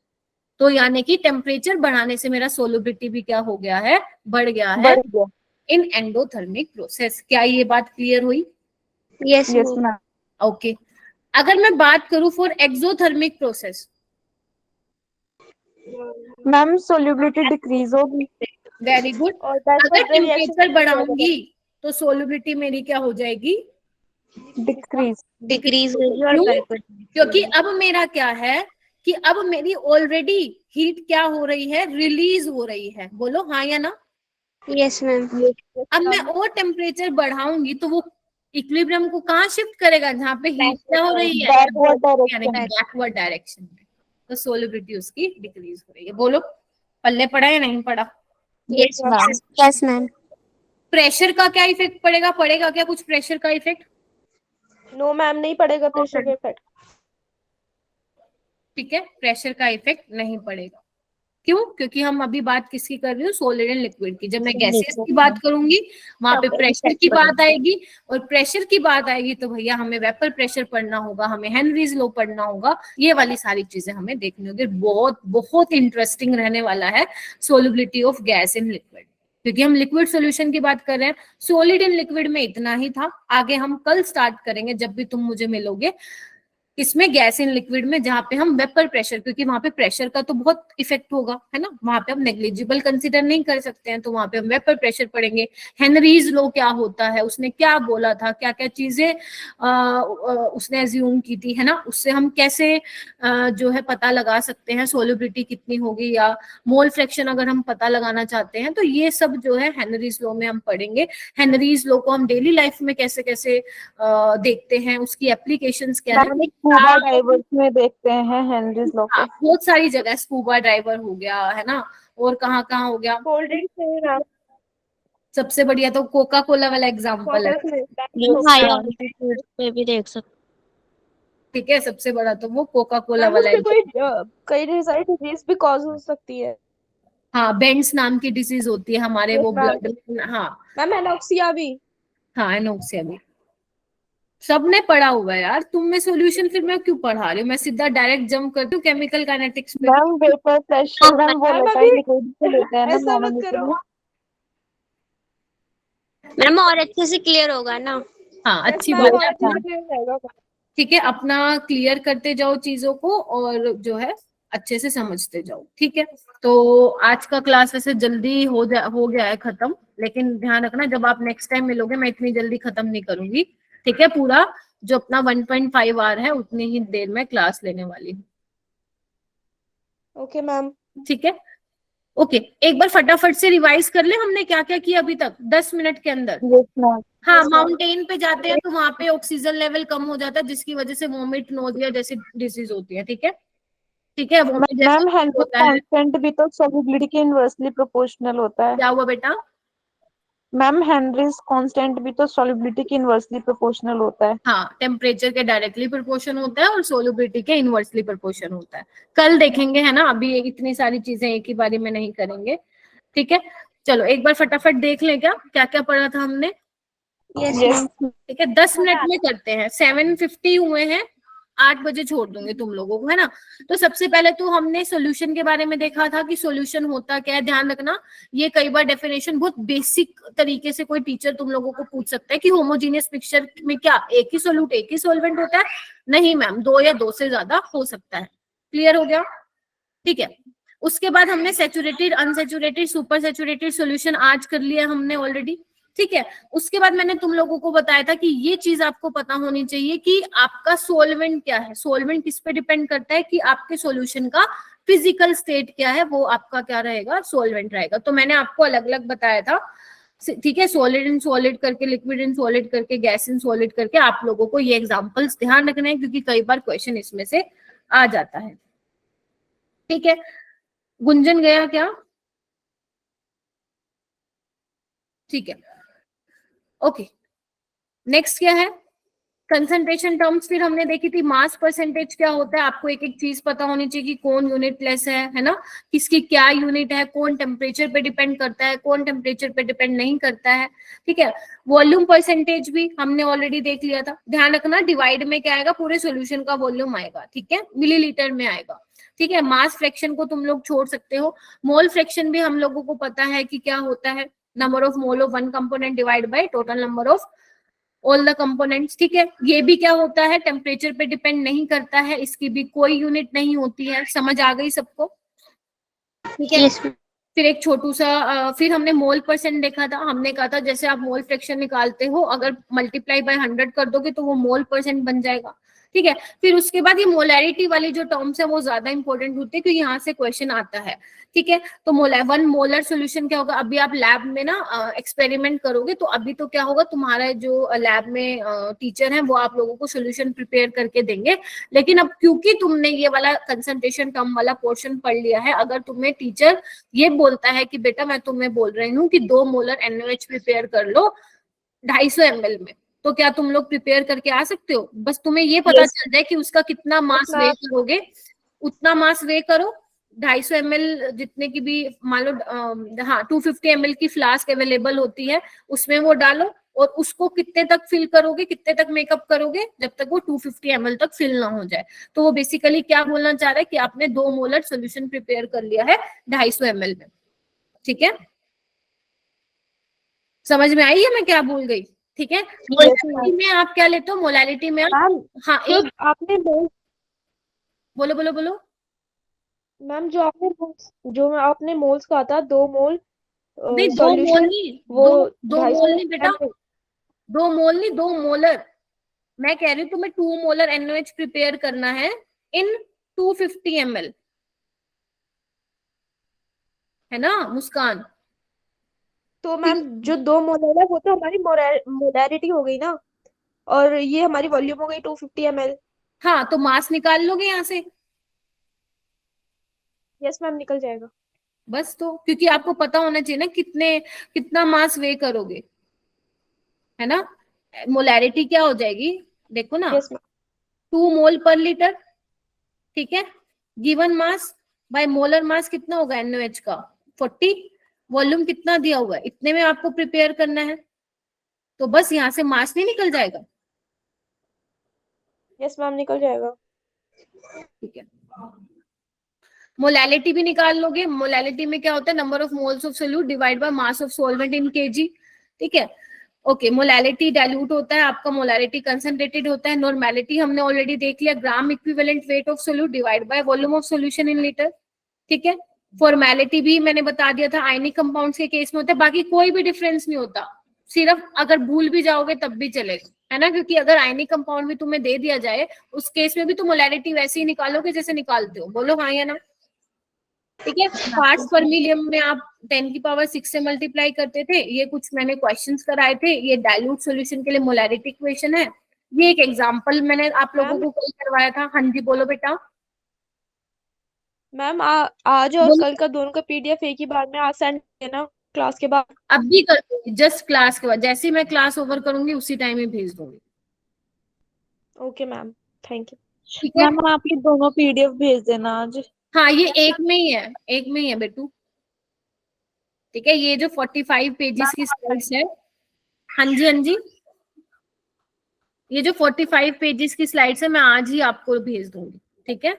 तो यानी कि टेम्परेचर बढ़ाने से मेरा सोलुबिलिटी भी क्या हो गया है, बढ़ गया है इन एंडोथर्मिक प्रोसेस। क्या ये बात क्लियर हुई? Yes ma'am. ओके, अगर मैं बात करूं for exothermic process, ma'am solubility decrease होगी। Very good. अगर टेम्परेचर बढ़ाऊंगी तो सोलुबिलिटी मेरी क्या हो जाएगी, डिक्रीज होगी। और क्योंकि अब मेरा क्या है कि अब मेरी ऑलरेडी हीट क्या हो रही है, रिलीज हो रही है। बोलो हाँ या ना। Yes ma'am. अब मैं और टेम्परेचर बढ़ाऊंगी तो वो इक्विलिब्रियम को कहाँ शिफ्ट करेगा, जहाँ पे हीट क्या हो रही है, यानी कि बैकवर्ड डायरेक्शन में। तो सोलुबिलिटी उसकी डिक्रीज हो रही है। बोलो पल्ले पड़ा या नहीं पड़ा? Yes ma'am. Yes ma'am. Pressure का क्या इफेक्ट पड़ेगा, पड़ेगा क्या कुछ प्रेशर का इफेक्ट? नो मैम, नहीं पड़ेगा प्रेशर का इफेक्ट। ठीक है, प्रेशर का इफेक्ट नहीं पड़ेगा। क्यों? क्योंकि हम अभी बात किसकी कर रही हूँ, सॉलिड एंड लिक्विड की। जब मैं गैसेस की बात करूंगी वहां पे प्रेशर की बात आएगी, और प्रेशर की बात आएगी तो भैया हमें वेपर प्रेशर पढ़ना होगा, हमें हेनरीज लॉ पढ़ना होगा। ये वाली सारी चीजें हमें देखनी होगी। बहुत बहुत इंटरेस्टिंग रहने वाला है solubility of gas in liquid, क्योंकि हम लिक्विड सॉल्यूशन की बात कर रहे हैं। सॉलिड एंड लिक्विड में इतना ही था। आगे हम कल स्टार्ट करेंगे जब भी तुम मुझे मिलोगे, इसमें गैस इन लिक्विड में, जहां पे हम वेपर प्रेशर, क्योंकि वहां पे प्रेशर का तो बहुत इफेक्ट होगा, है ना, वहां पे हम नेग्लिजिबल कंसीडर नहीं कर सकते हैं, तो वहां पे हम वेपर प्रेशर पढ़ेंगे। हेनरीज लॉ क्या होता है, उसने क्या बोला था, क्या क्या चीजें उसने एज्यूम की थी, है ना, उससे हम कैसे जो है पता लगा सकते हैं सोलिबिलिटी कितनी होगी, या मोल फ्रैक्शन अगर हम पता लगाना चाहते हैं, तो ये सब जो है हेनरीज लॉ में हम पढ़ेंगे। हेनरीज लॉ को हम डेली लाइफ में कैसे कैसे देखते हैं, उसकी एप्लीकेशंस क्या है, स्कूबा डाइवर्स में देखते हैं हेनरीज लॉ को। बहुत सारी जगह, स्कूबा डाइवर हो गया, है ना, और कहाँ कहाँ हो गया। कोल्ड ड्रिंक्स में सबसे बढ़िया तो कोका कोला वाला एग्जांपल है, में भी देख सकते। ठीक है, सबसे बड़ा तो वो कोका कोला वाला कोई कई सारी डिजीज भी कॉज हो सकती है। हाँ, बेंड्स नाम की डिजीज होती है हमारे, वो ब्लड, हाँ मैम एनोक्सिया भी। हाँ, एनोक्सिया भी सबने पढ़ा हुआ है यार। तुम में सॉल्यूशन फिर मैं क्यों पढ़ा रही हूँ, मैं सीधा डायरेक्ट जंप करती हूँ केमिकल काइनेटिक्स में। Ma'am vapour pressure ma'am volatile liquid से लेते हैं ना, ऐसा मत करो मैम, और अच्छे से क्लियर होगा ना। हाँ, अच्छी बात है। ठीक है, अपना क्लियर करते जाओ चीजों को, और जो है अच्छे से समझते जाओ, ठीक है। तो आज का क्लास वैसे जल्दी हो गया है खत्म, लेकिन ध्यान रखना जब आप नेक्स्ट टाइम मिलोगे मैं इतनी जल्दी खत्म नहीं करूंगी, ठीक है। पूरा जो अपना 1.5 आवर है उतनी ही देर में क्लास लेने वाली हूँ। ओके मैम, ठीक है, ओके। एक बार फटाफट से रिवाइज कर ले हमने क्या क्या किया अभी तक 10 मिनट के अंदर। हाँ, माउंटेन पे जाते हैं तो वहां पे ऑक्सीजन लेवल कम हो जाता है, जिसकी वजह से वोमिट, नोजिया जैसी डिजीज होती है, ठीक है, ठीक है। वोमिट मैम हेनरी कांस्टेंट भी तो सॉल्युबिलिटी के इनवर्सली प्रोपोर्शनल होता है। क्या हुआ बेटा? मैम हेनरीज कांस्टेंट भी तो सॉल्युबिलिटी के इनवर्सली प्रोपोर्शनल होता है। हाँ, टेम्परेचर के डायरेक्टली प्रोपोर्शन होता है और सोलुबिलिटी के इनवर्सली प्रोपोर्शन होता है। कल देखेंगे, है ना, अभी इतनी सारी चीजें एक ही बारी में नहीं करेंगे, ठीक है। चलो एक बार फटाफट देख लें क्या क्या क्या पढ़ा था हमने। यस ठीक है, 10 मिनट में करते हैं। 7:50 हुए हैं, 8 बजे छोड़ दूंगे तुम लोगों को, है ना। तो सबसे पहले तो हमने सॉल्यूशन के बारे में देखा था कि सॉल्यूशन होता क्या है। ध्यान रखना, ये कई बार डेफिनेशन बहुत बेसिक तरीके से कोई टीचर तुम लोगों को पूछ सकता है कि होमोजीनियस मिक्सचर में क्या एक ही सोल्यूट, एक ही सॉल्वेंट होता है? नहीं मैम, 2 या 2 से ज्यादा हो सकता है। क्लियर हो गया? ठीक है। उसके बाद हमने saturated, unsaturated, super saturated solution आज कर लिया हमने ऑलरेडी, ठीक है। उसके बाद मैंने तुम लोगों को बताया था कि ये चीज आपको पता होनी चाहिए कि आपका सोलवेंट क्या है। सोलवेंट किस पे डिपेंड करता है कि आपके सॉल्यूशन का फिजिकल स्टेट क्या है, वो आपका क्या रहेगा, सोलवेंट रहेगा। तो मैंने आपको अलग अलग बताया था ठीक है, सॉलिड इन सॉलिड करके, लिक्विड इन सॉलिड करके, गैस इन सॉलिड करके आप लोगों को ये एग्जांपल्स ध्यान रखने हैं, क्योंकि कई बार क्वेश्चन इसमें से आ जाता है। ठीक है, गुंजन गया क्या? ठीक है, ओके। नेक्स्ट क्या है? कंसंट्रेशन टर्म्स फिर हमने देखी थी। मास परसेंटेज क्या होता है, आपको एक एक चीज पता होनी चाहिए कि कौन यूनिट लेस है ना, किसकी क्या यूनिट है, कौन टेम्परेचर पे डिपेंड करता है, कौन टेम्परेचर पे डिपेंड नहीं करता है। ठीक है, वॉल्यूम परसेंटेज भी हमने ऑलरेडी देख लिया था। ध्यान रखना, डिवाइड में क्या आएगा, पूरे सोल्यूशन का वॉल्यूम आएगा। ठीक है, मिलीलीटर में आएगा। ठीक है, मास फ्रैक्शन को तुम लोग छोड़ सकते हो। मोल फ्रैक्शन भी हम लोगों को पता है कि क्या होता है, number of mole of one component divide by total number of all the components. ठीक है, ये भी क्या होता है, टेम्परेचर पे डिपेंड नहीं करता है, इसकी भी कोई यूनिट नहीं होती है। समझ आ गई सबको? ठीक है, फिर एक छोटू सा फिर हमने मोल परसेंट देखा था। हमने कहा था जैसे आप मोल फ्रैक्शन निकालते हो, अगर मल्टीप्लाई बाय 100 कर दोगे तो वो मोल परसेंट बन जाएगा। ठीक है, फिर उसके बाद ये मोलैरिटी वाली जो टर्म्स है वो ज्यादा इंपॉर्टेंट होती है, क्योंकि यहाँ से क्वेश्चन आता है। ठीक है, तो वन मोलर सोल्यूशन क्या होगा, अभी आप लैब में ना एक्सपेरिमेंट करोगे, तो अभी तो क्या होगा, तुम्हारा जो लैब में टीचर है वो आप लोगों को सोल्यूशन प्रिपेयर करके देंगे। लेकिन अब क्योंकि तुमने ये वाला कंसंट्रेशन टर्म वाला पोर्शन पढ़ लिया है, अगर तुम्हें टीचर ये बोलता है कि बेटा मैं तुम्हें बोल रही हूँ कि 2 मोलर NaOH प्रिपेयर कर लो 250 ml में, तो क्या तुम लोग प्रिपेयर करके आ सकते हो? बस तुम्हें ये पता चल जाए कि उसका कितना मास वे करोगे, उतना मास वे करो। 250 ml जितने की भी मान लो 250 ml की फ्लास्क अवेलेबल होती है, उसमें वो डालो और उसको कितने तक फिल करोगे, कितने तक मेकअप करोगे, जब तक वो 250 ml तक फिल ना हो जाए। तो वो बेसिकली क्या बोलना चाह रहा है कि आपने 2 मोलर सोल्यूशन प्रिपेयर कर लिया है 250 ml में। ठीक है, समझ में आई है मैं क्या भूल गई? ठीक है, मोलैरिटी में आप क्या लेते हो, मोलैरिटी में आप एक आपने बोलो बोलो बोलो मैम जो आपने मोल्स कहा था 2 मोल नहीं, 2 मोल नहीं, वो 2 मोल नहीं बेटा, 2 मोल नहीं, 2 मोलर। मैं कह रही हूँ तुम्हें 2 मोलर NaOH प्रिपेयर करना है इन 250 ml, है ना मुस्कान? तो मैम जो 2 मोलर है वो तो हमारी मोलैरिटी हो गई ना, और ये हमारी वॉल्यूम हो गई 250 ml। हाँ, तो मास निकाल लोगे यहाँ से? यस मैम, निकल जाएगा। बस, तो क्योंकि आपको पता होना चाहिए ना कितना मास वे करोगे, है ना। मोलैरिटी क्या हो जाएगी, देखो ना, 2 मोल पर लीटर। ठीक है, given mass by molar mass कितना होगा NaOH का, 40। वॉल्यूम कितना दिया हुआ है, इतने में आपको प्रिपेयर करना है, तो बस यहाँ से मास नहीं निकल जाएगा? यस मैम, निकल जाएगा। ठीक है, मोलैलिटी भी निकाल लोगे। मोलैलिटी में क्या होता है, number of moles of solute divide by mass of solvent in kg। ठीक है, ओके। मोलैलिटी डाइल्यूट होता है आपका, मोलैलिटी कंसंट्रेटेड होता है। नॉर्मेलिटी हमने ऑलरेडी देख लिया, gram equivalent weight of solute divide by volume of solution in litre. ठीक है, फॉर्मेलिटी भी मैंने बता दिया था, आयनिक कंपाउंड्स के केस में होता है। बाकी कोई भी डिफरेंस नहीं होता, सिर्फ अगर भूल भी जाओगे तब भी चलेगा, है ना, क्योंकि अगर आयनिक कंपाउंड भी तुम्हें दे दिया जाए उस केस में भी तो मोलैलिटी वैसे ही निकालोगे जैसे निकालते हो। बोलो हाँ या ना? ठीक है, पार्ट्स पर मिलियन में आप 10 की पावर 6 से मल्टीप्लाई करते थे। ये कुछ मैंने क्वेश्चंस कराए थे, ये डाइल्यूट सॉल्यूशन के लिए मोलैरिटी इक्वेशन है। ये एक एग्जांपल मैंने आप लोगों को कल करवाया था। हाँ जी बोलो बेटा। मैम आज और कल का दोनों का PDF एक ही बार में आज सेंड देना क्लास के बाद। अभी कर दूंगी, जस्ट क्लास के बाद, जैसे ही मैं क्लास ओवर करूंगी उसी टाइम ही भेज दूंगी। Okay ma'am, thank you. ठीक है मैम आप ये दोनों PDF भेज देना आज। हाँ, ये एक में ही है, एक में ही है बेटू। ठीक है, ये जो 45 पेजेस की स्लाइड्स है, हाँ जी हाँ जी, ये जो 45 पेजेस की स्लाइड्स है मैं आज ही आपको भेज दूंगी। ठीक है,